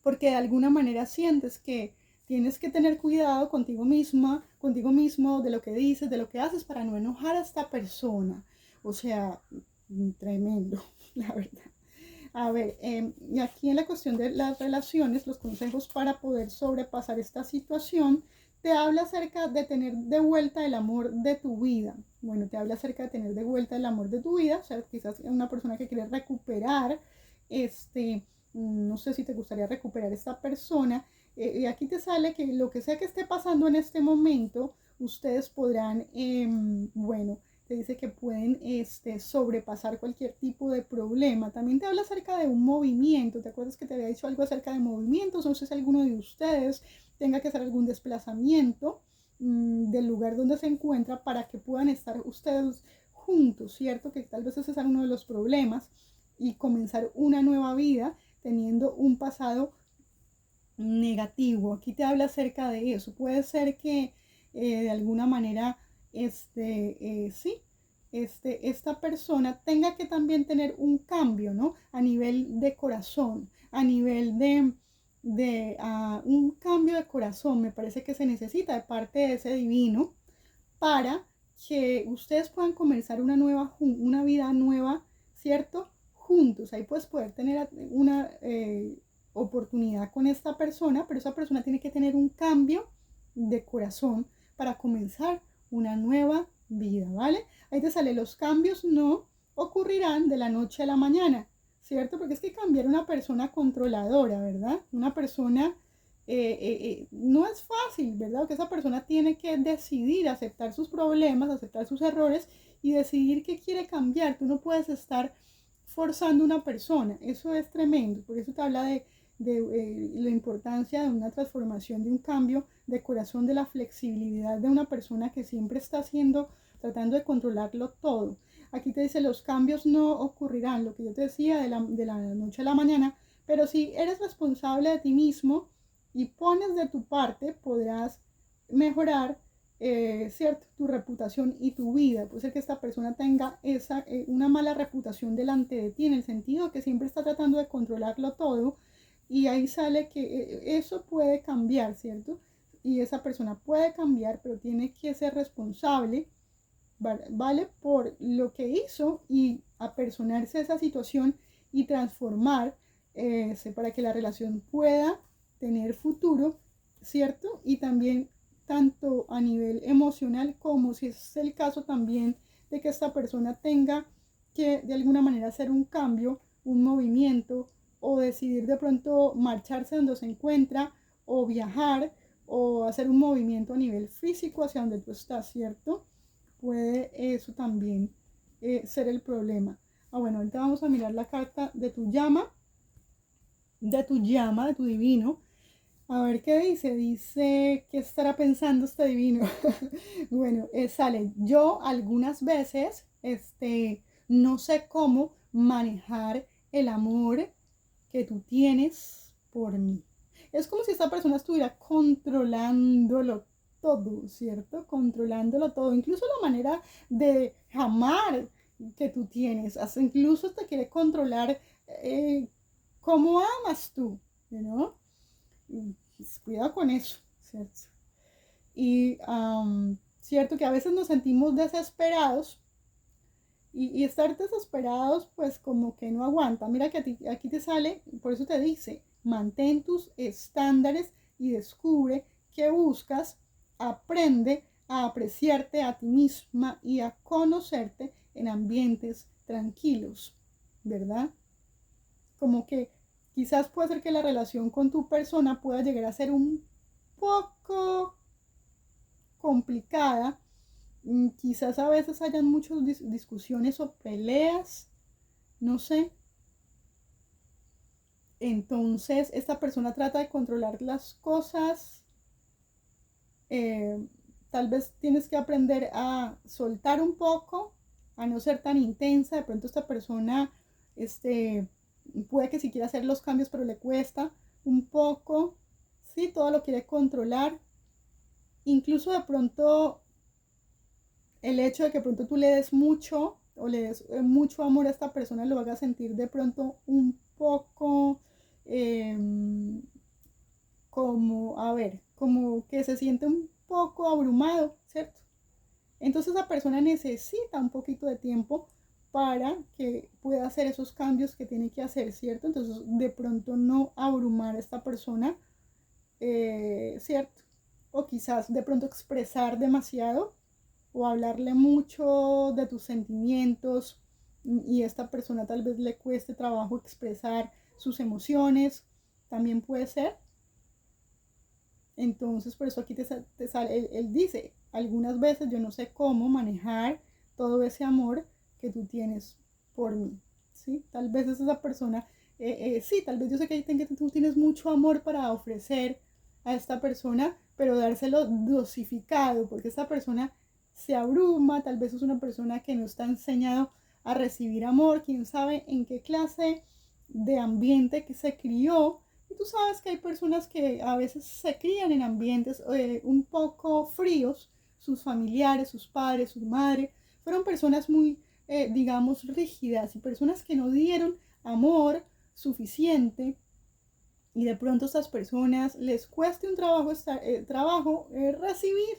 Porque de alguna manera sientes que tienes que tener cuidado contigo misma, contigo mismo, de lo que dices, de lo que haces para no enojar a esta persona. O sea, tremendo, la verdad. A ver, y aquí en la cuestión de las relaciones, los consejos para poder sobrepasar esta situación, te habla acerca de tener de vuelta el amor de tu vida. Bueno, te habla acerca de tener de vuelta el amor de tu vida, o sea, quizás una persona que quiere recuperar, no sé si te gustaría recuperar esta persona. Y aquí te sale que lo que sea que esté pasando en este momento, ustedes podrán, bueno, te dice que pueden sobrepasar cualquier tipo de problema. También te habla acerca de un movimiento. ¿Te acuerdas que te había dicho algo acerca de movimientos? No sé si alguno de ustedes tenga que hacer algún desplazamiento del lugar donde se encuentra para que puedan estar ustedes juntos, ¿cierto? Que tal vez ese sea uno de los problemas y comenzar una nueva vida teniendo un pasado negativo. Aquí te habla acerca de eso. Puede ser que de alguna manera sí, esta persona tenga que también tener un cambio, ¿no? A nivel de corazón, a nivel de un cambio de corazón, me parece que se necesita de parte de ese divino para que ustedes puedan comenzar una vida nueva, ¿cierto? Juntos. Ahí puedes poder tener una oportunidad con esta persona, pero esa persona tiene que tener un cambio de corazón para comenzar una nueva vida, ¿vale? Ahí te sale, los cambios no ocurrirán de la noche a la mañana, ¿cierto? Porque es que cambiar una persona controladora, ¿verdad? Una persona no es fácil, ¿verdad? Porque esa persona tiene que decidir aceptar sus problemas, aceptar sus errores y decidir que quiere cambiar. Tú no puedes estar forzando a una persona, eso es tremendo. Por eso te habla de la importancia de una transformación, de un cambio de corazón, de la flexibilidad de una persona que siempre está tratando de controlarlo todo. Aquí te dice, los cambios no ocurrirán, lo que yo te decía de la noche a la mañana, pero si eres responsable de ti mismo y pones de tu parte, podrás mejorar, ¿cierto? Tu reputación y tu vida. Puede ser que esta persona tenga una mala reputación delante de ti, en el sentido que siempre está tratando de controlarlo todo, y ahí sale que eso puede cambiar, ¿cierto? Y esa persona puede cambiar, pero tiene que ser responsable, ¿vale? Por lo que hizo y apersonarse a esa situación y transformar para que la relación pueda tener futuro, ¿cierto? Y también tanto a nivel emocional como si es el caso también de que esta persona tenga que de alguna manera hacer un cambio, un movimiento o decidir de pronto marcharse donde se encuentra o viajar o hacer un movimiento a nivel físico hacia donde tú estás, ¿cierto? Puede eso también ser el problema. Bueno, ahorita vamos a mirar la carta de tu llama, de tu divino. A ver qué dice. Dice, ¿qué estará pensando este divino? Bueno, sale, yo algunas veces, no sé cómo manejar el amor que tú tienes por mí. Es como si esta persona estuviera controlándolo todo, ¿cierto? Controlándolo todo, incluso la manera de amar que tú tienes, hasta incluso te quiere controlar cómo amas tú, ¿no? Pues, cuidado con eso, ¿cierto? Y cierto que a veces nos sentimos desesperados y estar desesperados pues como que no aguanta. Mira que aquí te sale, por eso te dice, mantén tus estándares y descubre qué buscas, aprende a apreciarte a ti misma y a conocerte en ambientes tranquilos, ¿verdad? Como que quizás puede ser que la relación con tu persona pueda llegar a ser un poco complicada. Quizás a veces hayan muchas discusiones o peleas, no sé. Entonces esta persona trata de controlar las cosas. eh, Tal vez tienes que aprender a soltar un poco, a no ser tan intensa. De pronto esta persona puede que si quiera hacer los cambios, pero le cuesta un poco. Sí, todo lo quiere controlar. Incluso de pronto el hecho de que pronto tú le des mucho o le des mucho amor a esta persona lo haga sentir de pronto un poco eh, como, a ver, como que se siente un poco abrumado, ¿cierto? Entonces esa persona necesita un poquito de tiempo para que pueda hacer esos cambios que tiene que hacer, ¿cierto? Entonces de pronto no abrumar a esta persona, ¿cierto? O quizás de pronto expresar demasiado o hablarle mucho de tus sentimientos y a esta persona tal vez le cueste trabajo expresar sus emociones, también puede ser. Entonces, por eso aquí te sale, él dice, algunas veces yo no sé cómo manejar todo ese amor que tú tienes por mí, ¿sí? Tal vez es esa persona, sí, tal vez yo sé que tú tienes mucho amor para ofrecer a esta persona, pero dárselo dosificado, porque esta persona se abruma, tal vez es una persona que no está enseñado a recibir amor, quién sabe en qué clase de ambiente que se crió. Y tú sabes que hay personas que a veces se crían en ambientes un poco fríos, sus familiares, sus padres, su madre, fueron personas muy, digamos, rígidas y personas que no dieron amor suficiente y de pronto a estas personas les cueste un trabajo recibir,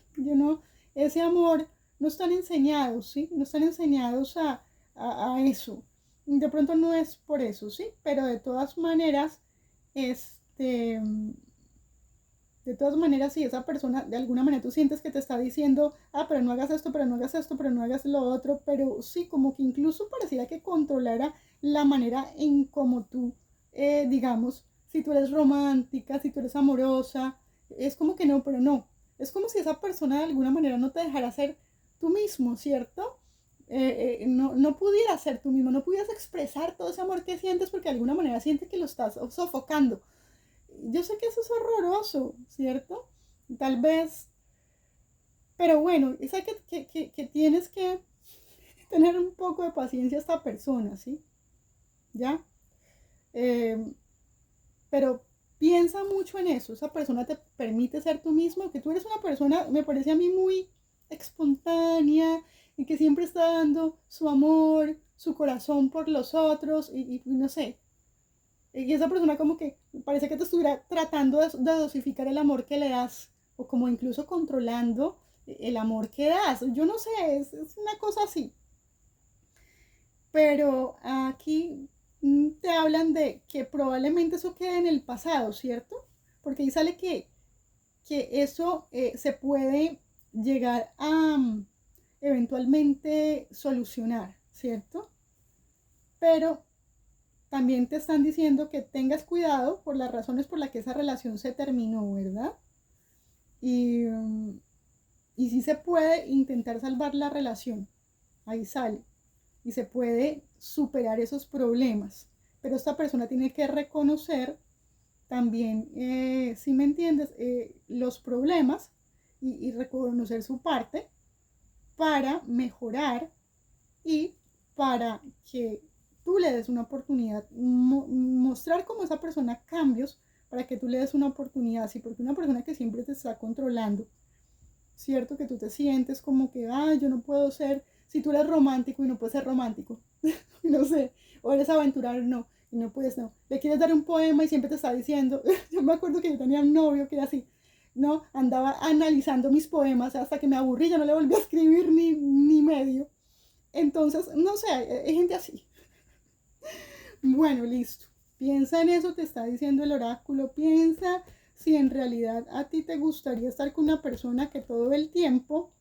ese amor, no están enseñados, ¿sí? No están enseñados a eso. De pronto no es por eso, ¿sí? Pero este, de todas maneras, si esa persona de alguna manera tú sientes que te está diciendo, pero no hagas esto, pero no hagas esto, pero no hagas lo otro, pero sí, como que incluso pareciera que controlara la manera en cómo tú, digamos, si tú eres romántica, si tú eres amorosa, es como que no, pero no. Es como si esa persona de alguna manera no te dejara ser tú mismo, ¿cierto? No pudieras ser tú mismo, no pudieras expresar todo ese amor que sientes porque de alguna manera sientes que lo estás sofocando. Yo sé que eso es horroroso, ¿cierto? Tal vez, pero bueno, es que tienes que tener un poco de paciencia a esta persona, ¿sí? ¿Ya? Eh, pero piensa mucho en eso, esa persona te permite ser tú mismo, que tú eres una persona, me parece a mí muy espontánea y que siempre está dando su amor, su corazón por los otros y no sé, y esa persona como que parece que te estuviera tratando de dosificar el amor que le das o como incluso controlando el amor que das. Yo no sé, es una cosa así. Pero aquí te hablan de que probablemente eso quede en el pasado, ¿cierto? Porque ahí sale que eso se puede llegar a eventualmente solucionar, ¿cierto? Pero también te están diciendo que tengas cuidado por las razones por las que esa relación se terminó, ¿verdad? Y, y sí se puede intentar salvar la relación, ahí sale, y se puede superar esos problemas, pero esta persona tiene que reconocer también, si me entiendes, los problemas y reconocer su parte para mejorar y para que tú le des una oportunidad, mostrar como esa persona cambios para que tú le des una oportunidad, sí, porque una persona que siempre te está controlando, cierto que tú te sientes como que, yo no puedo ser, si tú eres romántico y no puedes ser romántico, no sé, o eres aventurero, no, Y no puedes, no. Le quieres dar un poema y siempre te está diciendo, yo me acuerdo que yo tenía un novio que era así, ¿no? Andaba analizando mis poemas hasta que me aburrí, ya no le volví a escribir ni medio. Entonces, no sé, hay gente así. Bueno, listo. Piensa en eso, te está diciendo el oráculo. Piensa si en realidad a ti te gustaría estar con una persona que todo el tiempo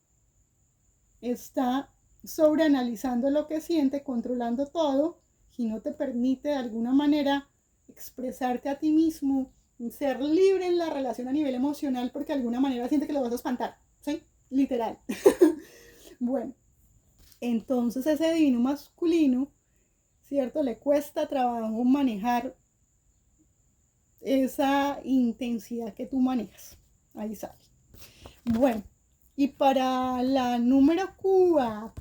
está sobreanalizando lo que siente, controlando todo y no te permite de alguna manera expresarte a ti mismo, ser libre en la relación a nivel emocional porque de alguna manera siente que lo vas a espantar, ¿sí? Literal. Bueno, entonces ese divino masculino, ¿cierto? Le cuesta trabajo manejar esa intensidad que tú manejas. Ahí sale. Bueno, y para la número 4,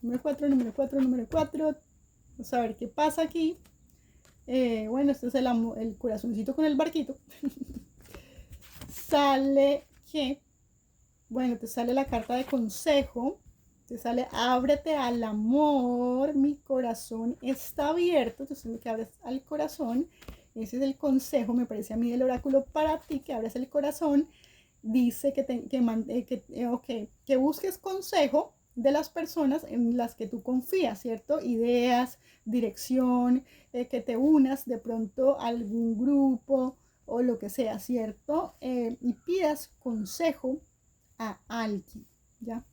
número 4, vamos a ver qué pasa aquí. Bueno, este es el corazoncito con el barquito. Sale que, bueno, te sale la carta de consejo. Te sale, ábrete al amor, mi corazón está abierto. Entonces, que abres al corazón. Ese es el consejo, me parece a mí, del oráculo para ti, que abres el corazón. Dice que busques consejo de las personas en las que tú confías, ¿cierto? Ideas, dirección, que te unas de pronto a algún grupo o lo que sea, ¿cierto? Y pidas consejo a alguien, ¿ya?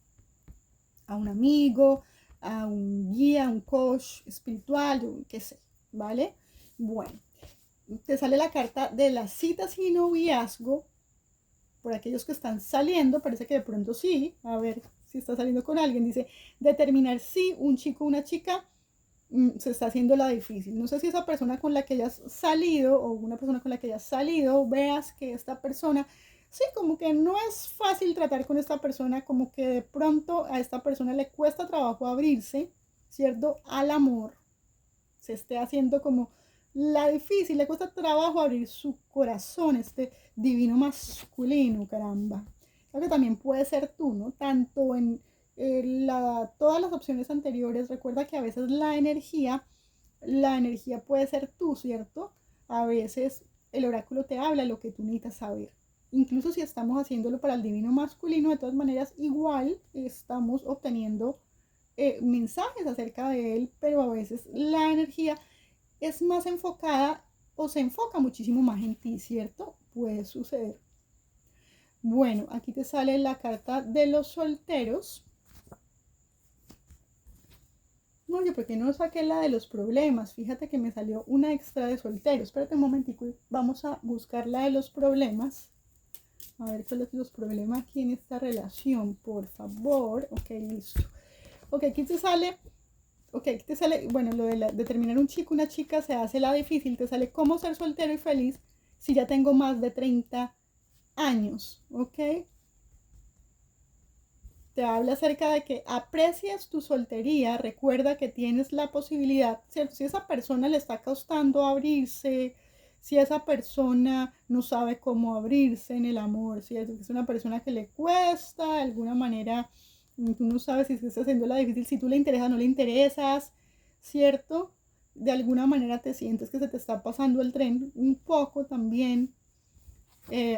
A un amigo, a un guía, a un coach espiritual, yo qué sé, ¿vale? Bueno, te sale la carta de las citas y noviazgo. Por aquellos que están saliendo, parece que de pronto sí, a ver si está saliendo con alguien, dice, determinar si un chico o una chica se está haciendo la difícil. No sé si esa persona con la que hayas salido o una persona con la que hayas salido, veas que esta persona, sí, como que no es fácil tratar con esta persona, como que de pronto a esta persona le cuesta trabajo abrirse, ¿cierto? Al amor, se esté haciendo como la difícil, le cuesta trabajo abrir su corazón, este divino masculino, caramba. Creo que también puede ser tú, ¿no? Tanto en todas las opciones anteriores, recuerda que a veces la energía puede ser tú, ¿cierto? A veces el oráculo te habla lo que tú necesitas saber. Incluso si estamos haciéndolo para el divino masculino, de todas maneras, igual estamos obteniendo mensajes acerca de él, pero a veces la energía es más enfocada o se enfoca muchísimo más en ti, ¿cierto? Puede suceder. Bueno, aquí te sale la carta de los solteros. No, yo porque no saqué la de los problemas. Fíjate que me salió una extra de solteros. Espérate un momentico y vamos a buscar la de los problemas. A ver cuáles son los problemas aquí en esta relación, por favor. Ok, listo. Ok, aquí te sale bueno, lo de determinar un chico, una chica se hace la difícil, te sale cómo ser soltero y feliz si ya tengo más de 30 años, ¿ok? Te habla acerca de que aprecias tu soltería, recuerda que tienes la posibilidad, ¿cierto? Si esa persona le está costando abrirse, si esa persona no sabe cómo abrirse en el amor, si es una persona que le cuesta de alguna manera, tú no sabes si estás haciendo la difícil, si tú le interesas o no le interesas, ¿cierto? De alguna manera te sientes que se te está pasando el tren un poco también.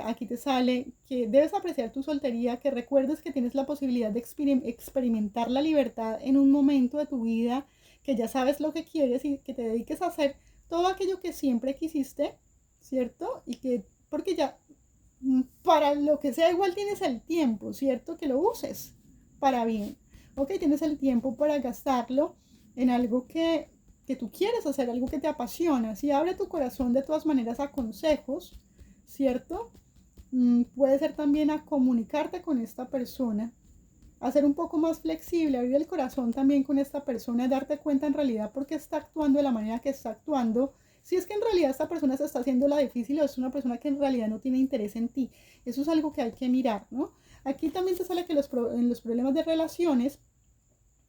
Aquí te sale que debes apreciar tu soltería, que recuerdes que tienes la posibilidad de experimentar la libertad en un momento de tu vida, que ya sabes lo que quieres y que te dediques a hacer todo aquello que siempre quisiste, ¿cierto? Y que, porque ya, para lo que sea, igual tienes el tiempo, ¿cierto? Que lo uses para bien. Ok, tienes el tiempo para gastarlo en algo que tú quieres hacer, algo que te apasiona. Si abre tu corazón de todas maneras a consejos, ¿cierto? Puede ser también a comunicarte con esta persona, a ser un poco más flexible, abrir el corazón también con esta persona, darte cuenta en realidad por qué está actuando de la manera que está actuando. Si es que en realidad esta persona se está haciendo la difícil o es una persona que en realidad no tiene interés en ti. Eso es algo que hay que mirar, ¿no? Aquí también te sale que en los problemas de relaciones,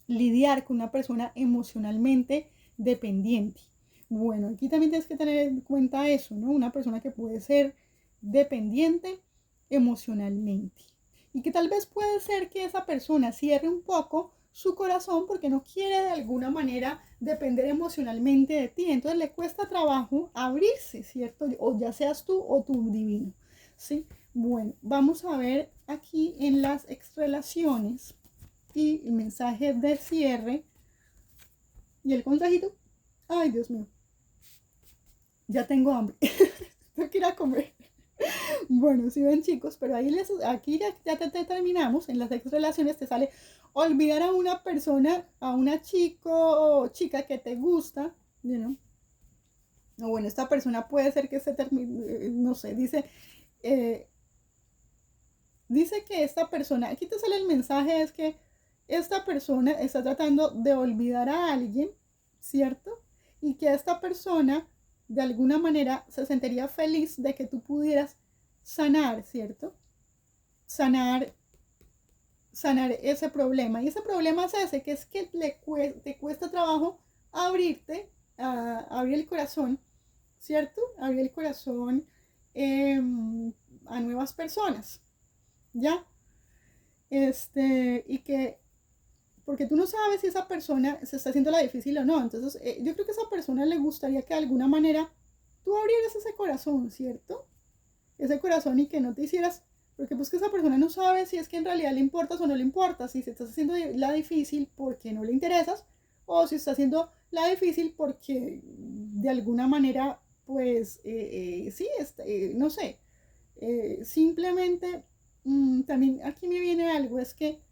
lidiar con una persona emocionalmente dependiente. Bueno, aquí también tienes que tener en cuenta eso, ¿no? Una persona que puede ser dependiente emocionalmente y que tal vez puede ser que esa persona cierre un poco su corazón porque no quiere de alguna manera depender emocionalmente de ti. Entonces le cuesta trabajo abrirse, ¿cierto? O ya seas tú o tu divino, ¿sí? Bueno, vamos a ver aquí en las exrelaciones y el mensaje de cierre y el consejito. Ay, Dios mío, ya tengo hambre. Tengo que ir a comer. Bueno, si ven chicos, pero ahí aquí ya te terminamos. En las exrelaciones te sale olvidar a una persona, a una chico o chica que te gusta, you know? O bueno, esta persona puede ser que se termine, no sé, eh, dice que esta persona, aquí te sale el mensaje, es que esta persona está tratando de olvidar a alguien, ¿cierto? Y que esta persona de alguna manera se sentiría feliz de que tú pudieras sanar, ¿cierto? Sanar, sanar ese problema. Y ese problema es ese, que es que te cuesta trabajo abrirte, abrir el corazón, ¿cierto? Abrir el corazón a nuevas personas, ¿ya? Y que, porque tú no sabes si esa persona se está haciendo la difícil o no. Entonces, yo creo que a esa persona le gustaría que de alguna manera tú abrieras ese corazón, ¿cierto? Ese corazón y que no te hicieras, porque pues que esa persona no sabe si es que en realidad le importas o no le importas, si se estás haciendo la difícil porque no le interesas o si está haciendo la difícil porque de alguna manera, pues, sí, no sé, simplemente también aquí me viene algo, es que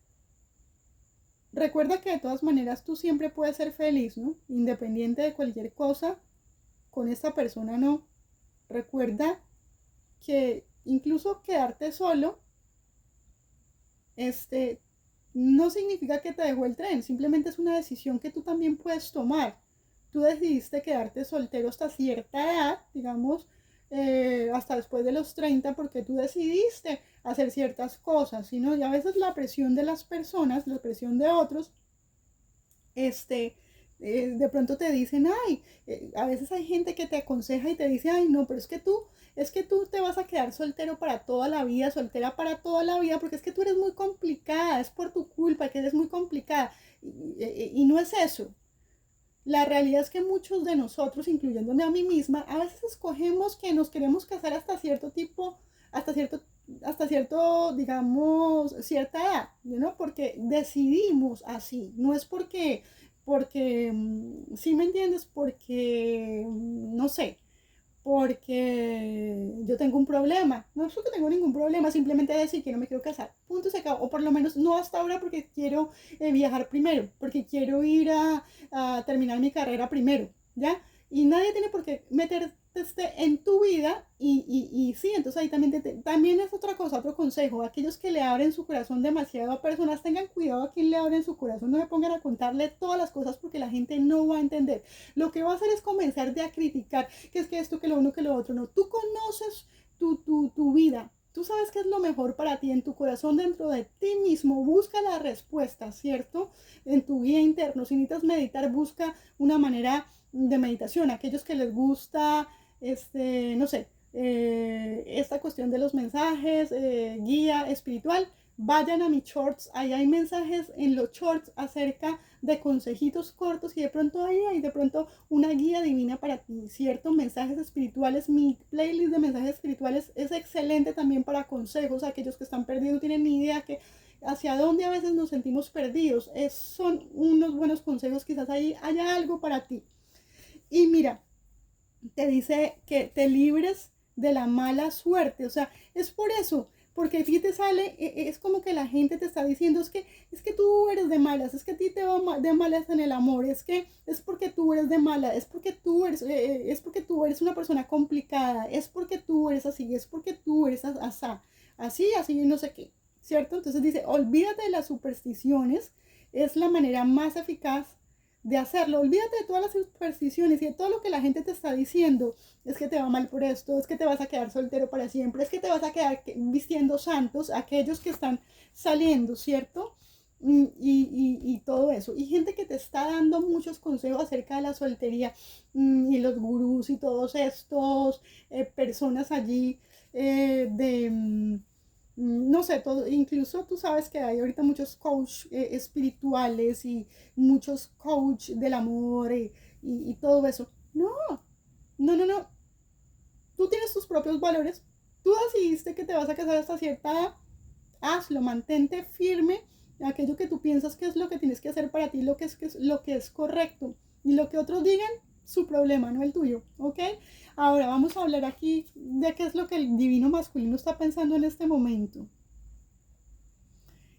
recuerda que de todas maneras tú siempre puedes ser feliz, ¿no? Independiente de cualquier cosa, con esta persona no. Recuerda que incluso quedarte solo, no significa que te dejó el tren, simplemente es una decisión que tú también puedes tomar. Tú decidiste quedarte soltero hasta cierta edad, digamos, hasta después de los 30, porque tú decidiste hacer ciertas cosas, ¿sí, no? Y a veces la presión de las personas, la presión de otros, de pronto te dicen, ay, a veces hay gente que te aconseja y te dice, ay, no, pero es que tú te vas a quedar soltero para toda la vida, soltera para toda la vida, porque es que tú eres muy complicada, es por tu culpa que eres muy complicada. Y no es eso. La realidad es que muchos de nosotros, incluyéndome a mí misma, a veces escogemos que nos queremos casar hasta cierto tipo, hasta cierto, hasta cierto, digamos, cierta edad, ¿no? Porque decidimos así, no es porque, ¿sí me entiendes? Porque, no sé, porque yo tengo un problema. No es porque tengo ningún problema, simplemente decir que no me quiero casar. Punto, se acabó. O por lo menos no hasta ahora porque quiero viajar primero, porque quiero ir a terminar mi carrera primero, ¿ya? Y nadie tiene por qué meterte en tu vida y sí, entonces ahí también es otra cosa, otro consejo. Aquellos que le abren su corazón demasiado a personas, tengan cuidado a quien le abren su corazón, no se pongan a contarle todas las cosas porque la gente no va a entender. Lo que va a hacer es comenzar a criticar, que es que esto, que lo uno, que lo otro. No, tú conoces tu vida. Tú sabes qué es lo mejor para ti en tu corazón, dentro de ti mismo. Busca la respuesta, ¿cierto? En tu guía interno. Si necesitas meditar, busca una manera de meditación. Aquellos que les gusta, no sé, esta cuestión de los mensajes, guía espiritual, vayan a mis shorts, ahí hay mensajes en los shorts acerca de consejitos cortos y de pronto ahí hay de pronto una guía divina para ti, ¿cierto? Mensajes espirituales, mi playlist de mensajes espirituales es excelente también para consejos, aquellos que están perdidos, no tienen ni idea que hacia dónde a veces nos sentimos perdidos, son unos buenos consejos, quizás ahí haya algo para ti. Y mira, te dice que te libres de la mala suerte, o sea, es por eso, porque aquí te sale, es como que la gente te está diciendo, es que tú eres de malas, es que a ti te va de malas en el amor, es porque tú eres de mala, es porque tú eres una persona complicada, es porque tú eres así, es porque tú eres así, no sé qué, ¿cierto? Entonces dice, olvídate de las supersticiones, es la manera más eficaz de hacerlo. Olvídate de todas las supersticiones y de todo lo que la gente te está diciendo. Es que te va mal por esto, es que te vas a quedar soltero para siempre, es que te vas a quedar vistiendo santos, aquellos que están saliendo, ¿cierto? Y todo eso. Y gente que te está dando muchos consejos acerca de la soltería y los gurús y todos estos personas allí de no sé, todo, incluso tú sabes que hay ahorita muchos coach espirituales y muchos coach del amor y todo eso. No, no, no, no. Tú tienes tus propios valores. Tú decidiste que te vas a casar hasta cierta edad. Hazlo, mantente firme en aquello que tú piensas que es lo que tienes que hacer para ti, lo que es correcto. Y lo que otros digan, su problema, no el tuyo, ¿ok? Ahora vamos a hablar aquí de qué es lo que el divino masculino está pensando en este momento.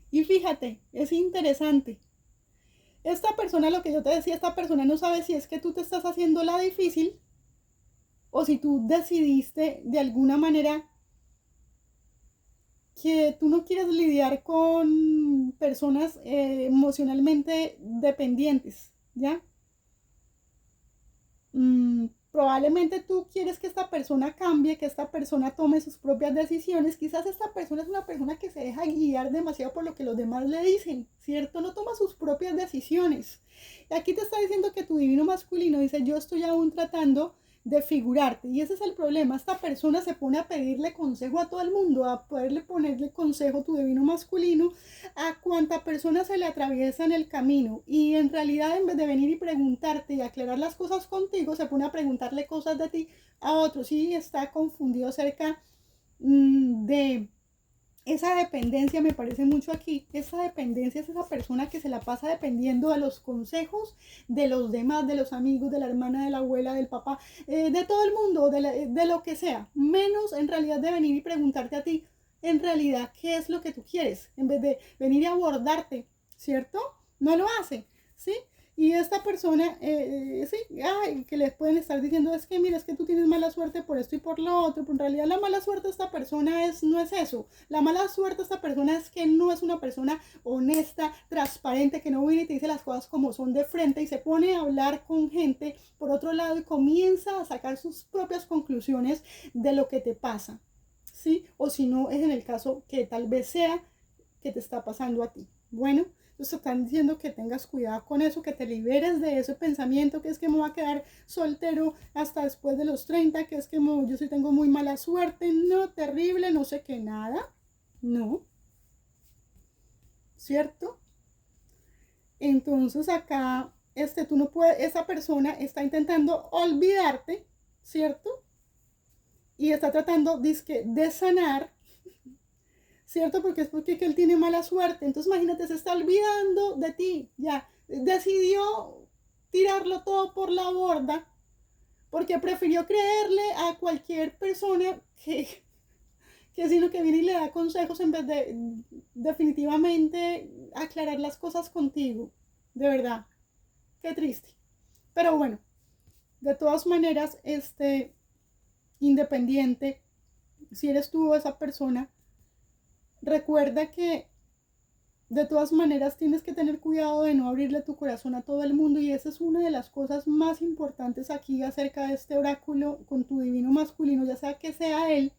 Y fíjate, es interesante. Esta persona, lo que yo te decía, esta persona no sabe si es que tú te estás haciendo la difícil o si tú decidiste de alguna manera que tú no quieres lidiar con personas emocionalmente dependientes, ¿ya? Probablemente tú quieres que esta persona cambie, que esta persona tome sus propias decisiones. Quizás esta persona es una persona que se deja guiar demasiado por lo que los demás le dicen, ¿cierto? No toma sus propias decisiones. Y aquí te está diciendo que tu divino masculino dice, yo estoy aún tratando de figurarte. Y ese es el problema. Esta persona se pone a pedirle consejo a todo el mundo, a poderle ponerle consejo a tu divino masculino, a cuánta persona se le atraviesa en el camino. Y en realidad, en vez de venir y preguntarte y aclarar las cosas contigo, se pone a preguntarle cosas de ti a otros. Y está confundido acerca de esa dependencia. Me parece mucho aquí. Esa dependencia es esa persona que se la pasa dependiendo de los consejos de los demás, de los amigos, de la hermana, de la abuela, del papá, de todo el mundo, de lo que sea, menos en realidad de venir y preguntarte a ti en realidad qué es lo que tú quieres, en vez de venir a abordarte, ¿cierto? No lo hace, ¿sí? Y esta persona, sí, ay, que les pueden estar diciendo, es que mira, es que tú tienes mala suerte por esto y por lo otro, pero en realidad la mala suerte de esta persona no es eso. La mala suerte de esta persona es que no es una persona honesta, transparente, que no viene y te dice las cosas como son de frente y se pone a hablar con gente por otro lado y comienza a sacar sus propias conclusiones de lo que te pasa, ¿sí? O si no, es en el caso que tal vez sea que te está pasando a ti. Bueno, entonces están diciendo que tengas cuidado con eso, que te liberes de ese pensamiento que es que me voy a quedar soltero hasta después de los 30, que es que yo sí tengo muy mala suerte, no, terrible, no sé qué, nada, no, ¿cierto? Entonces acá, tú no puedes, esa persona está intentando olvidarte, ¿cierto? Y está tratando de sanar, ¿cierto? Porque es porque él tiene mala suerte. Entonces imagínate, se está olvidando de ti, ya. Decidió tirarlo todo por la borda porque prefirió creerle a cualquier persona sino que viene y le da consejos en vez de definitivamente aclarar las cosas contigo. De verdad, qué triste. Pero bueno, de todas maneras, independiente, si eres tú o esa persona, recuerda que de todas maneras tienes que tener cuidado de no abrirle tu corazón a todo el mundo, y esa es una de las cosas más importantes aquí acerca de este oráculo con tu divino masculino, ya sea que sea él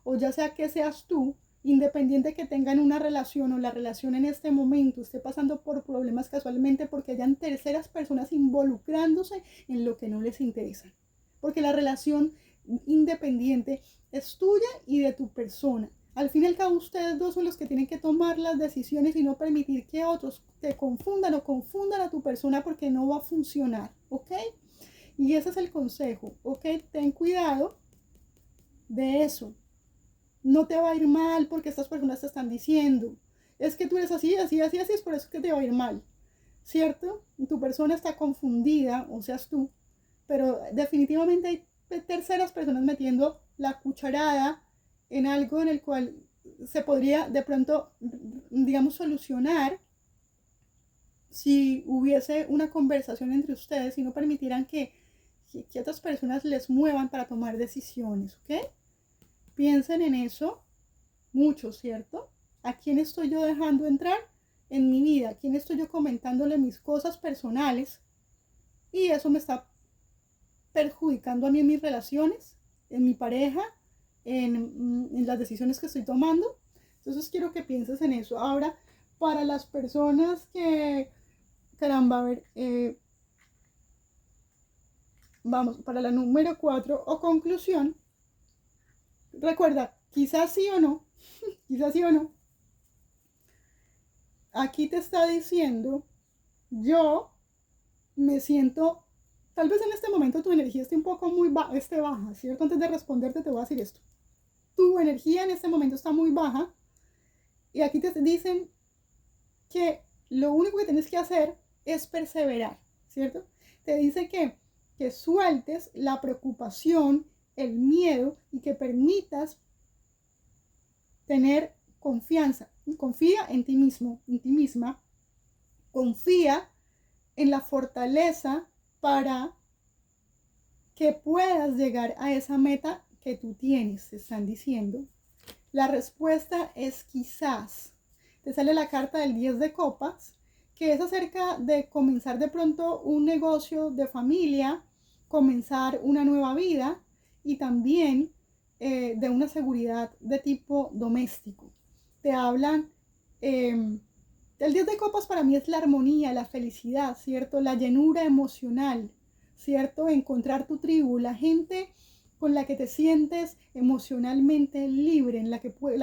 o ya sea que seas tú, independiente que tengan una relación o la relación en este momento esté pasando por problemas casualmente porque hayan terceras personas involucrándose en lo que no les interesa. Porque la relación independiente es tuya y de tu persona. Al fin y al cabo, ustedes dos son los que tienen que tomar las decisiones y no permitir que otros te confundan o confundan a tu persona, porque no va a funcionar, ¿ok? Y ese es el consejo, ¿ok? Ten cuidado de eso. No te va a ir mal porque estas personas te están diciendo, es que tú eres así, así, así, así, es por eso que te va a ir mal, ¿cierto? Tu persona está confundida, o seas tú, pero definitivamente hay terceras personas metiendo la cucharada en algo en el cual se podría de pronto, digamos, solucionar si hubiese una conversación entre ustedes y no permitieran que otras personas les muevan para tomar decisiones, ¿ok? Piensen en eso mucho, ¿cierto? ¿A quién estoy yo dejando entrar en mi vida? ¿A quién estoy yo comentándole mis cosas personales? Y eso me está perjudicando a mí en mis relaciones, en mi pareja, en las decisiones que estoy tomando. Entonces quiero que pienses en eso. Ahora, para las personas que, caramba, a ver, vamos, para la número 4 o conclusión, recuerda, quizás sí o no, Quizás sí o no. Aquí te está diciendo, yo me siento, tal vez en este momento tu energía esté un poco muy baja, ¿cierto? Antes de responderte te voy a decir esto. Tu energía en este momento está muy baja y aquí te dicen que lo único que tienes que hacer es perseverar, ¿cierto? Te dice que sueltes la preocupación, el miedo y que permitas tener confianza. Confía en ti mismo, en ti misma. Confía en la fortaleza para que puedas llegar a esa meta que tú tienes, te están diciendo. La respuesta es quizás. Te sale la carta del 10 de copas, que es acerca de comenzar de pronto un negocio de familia, comenzar una nueva vida y también de una seguridad de tipo doméstico. Te hablan, el 10 de copas para mí es la armonía, la felicidad, ¿cierto? La llenura emocional, ¿cierto? Encontrar tu tribu, la gente con la que te sientes emocionalmente libre,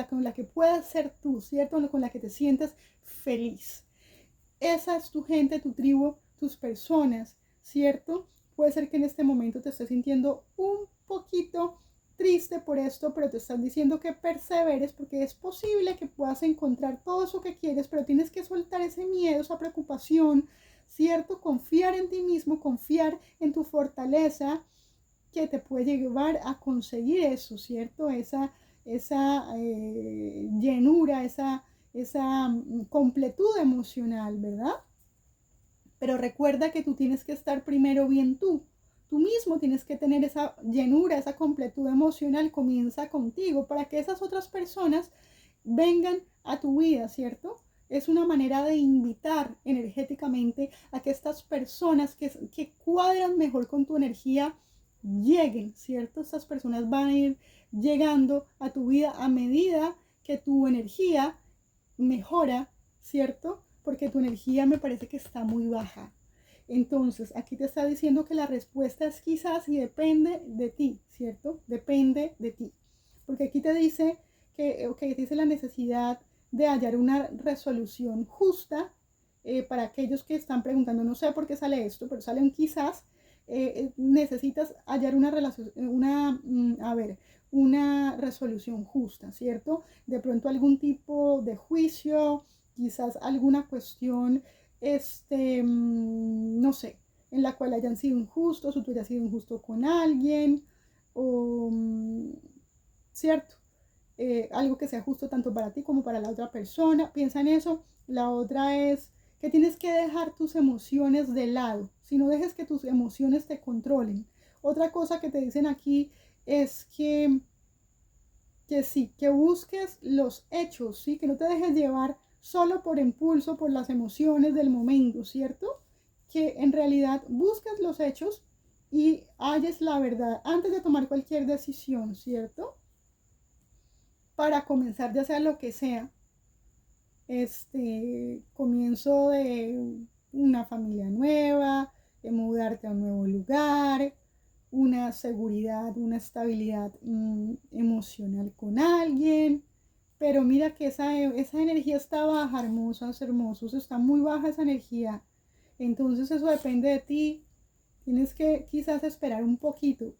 con la que puedas ser tú, ¿cierto? Con la que te sientes feliz. Esa es tu gente, tu tribu, tus personas, ¿cierto? Puede ser que en este momento te estés sintiendo un poquito triste por esto, pero te están diciendo que perseveres porque es posible que puedas encontrar todo eso que quieres, pero tienes que soltar ese miedo, esa preocupación, ¿cierto? Confiar en ti mismo, confiar en tu fortaleza que te puede llevar a conseguir eso, ¿cierto? Esa llenura, esa completud emocional, ¿verdad? Pero recuerda que tú tienes que estar primero bien tú mismo tienes que tener esa llenura, esa completud emocional, comienza contigo para que esas otras personas vengan a tu vida, ¿cierto? Es una manera de invitar energéticamente a que estas personas que cuadran mejor con tu energía lleguen, ¿cierto? Estas personas van a ir llegando a tu vida a medida que tu energía mejora, ¿cierto? Porque tu energía me parece que está muy baja. Entonces, aquí te está diciendo que la respuesta es quizás y depende de ti, ¿cierto? Depende de ti. Porque aquí te dice te dice la necesidad de hallar una resolución justa para aquellos que están preguntando, no sé por qué sale esto, pero sale un quizás, necesitas hallar una relación, una resolución justa, ¿cierto? De pronto algún tipo de juicio, quizás alguna cuestión, no sé, en la cual hayan sido injustos o tú hayas sido injusto con alguien, o, ¿cierto? Algo que sea justo tanto para ti como para la otra persona. Piensa en eso. La otra es que tienes que dejar tus emociones de lado. Si no dejes que tus emociones te controlen. Otra cosa que te dicen aquí es que sí, que busques los hechos, ¿sí? Que no te dejes llevar solo por impulso, por las emociones del momento, ¿cierto? Que en realidad busques los hechos y halles la verdad antes de tomar cualquier decisión, ¿cierto? Para comenzar ya sea lo que sea, comienzo de una familia nueva, de mudarte a un nuevo lugar, una seguridad, una estabilidad emocional con alguien. Pero mira que esa energía está baja, hermosas, hermosos, está muy baja esa energía. Entonces eso depende de ti. Tienes que quizás esperar un poquito,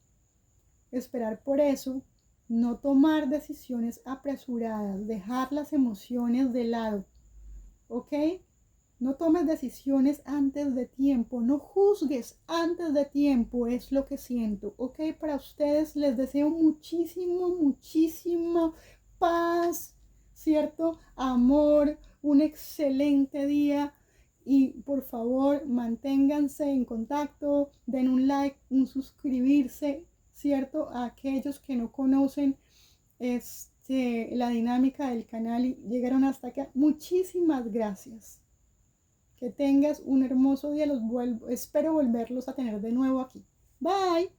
esperar por eso, no tomar decisiones apresuradas, dejar las emociones de lado, ¿ok? No tomes decisiones antes de tiempo, no juzgues antes de tiempo, es lo que siento, ¿ok? Para ustedes les deseo muchísima paz, ¿cierto? Amor, un excelente día y por favor manténganse en contacto, den un like, un suscribirse, ¿cierto? A aquellos que no conocen la dinámica del canal y llegaron hasta acá. Muchísimas gracias. Que tengas un hermoso día. Espero volverlos a tener de nuevo aquí. Bye.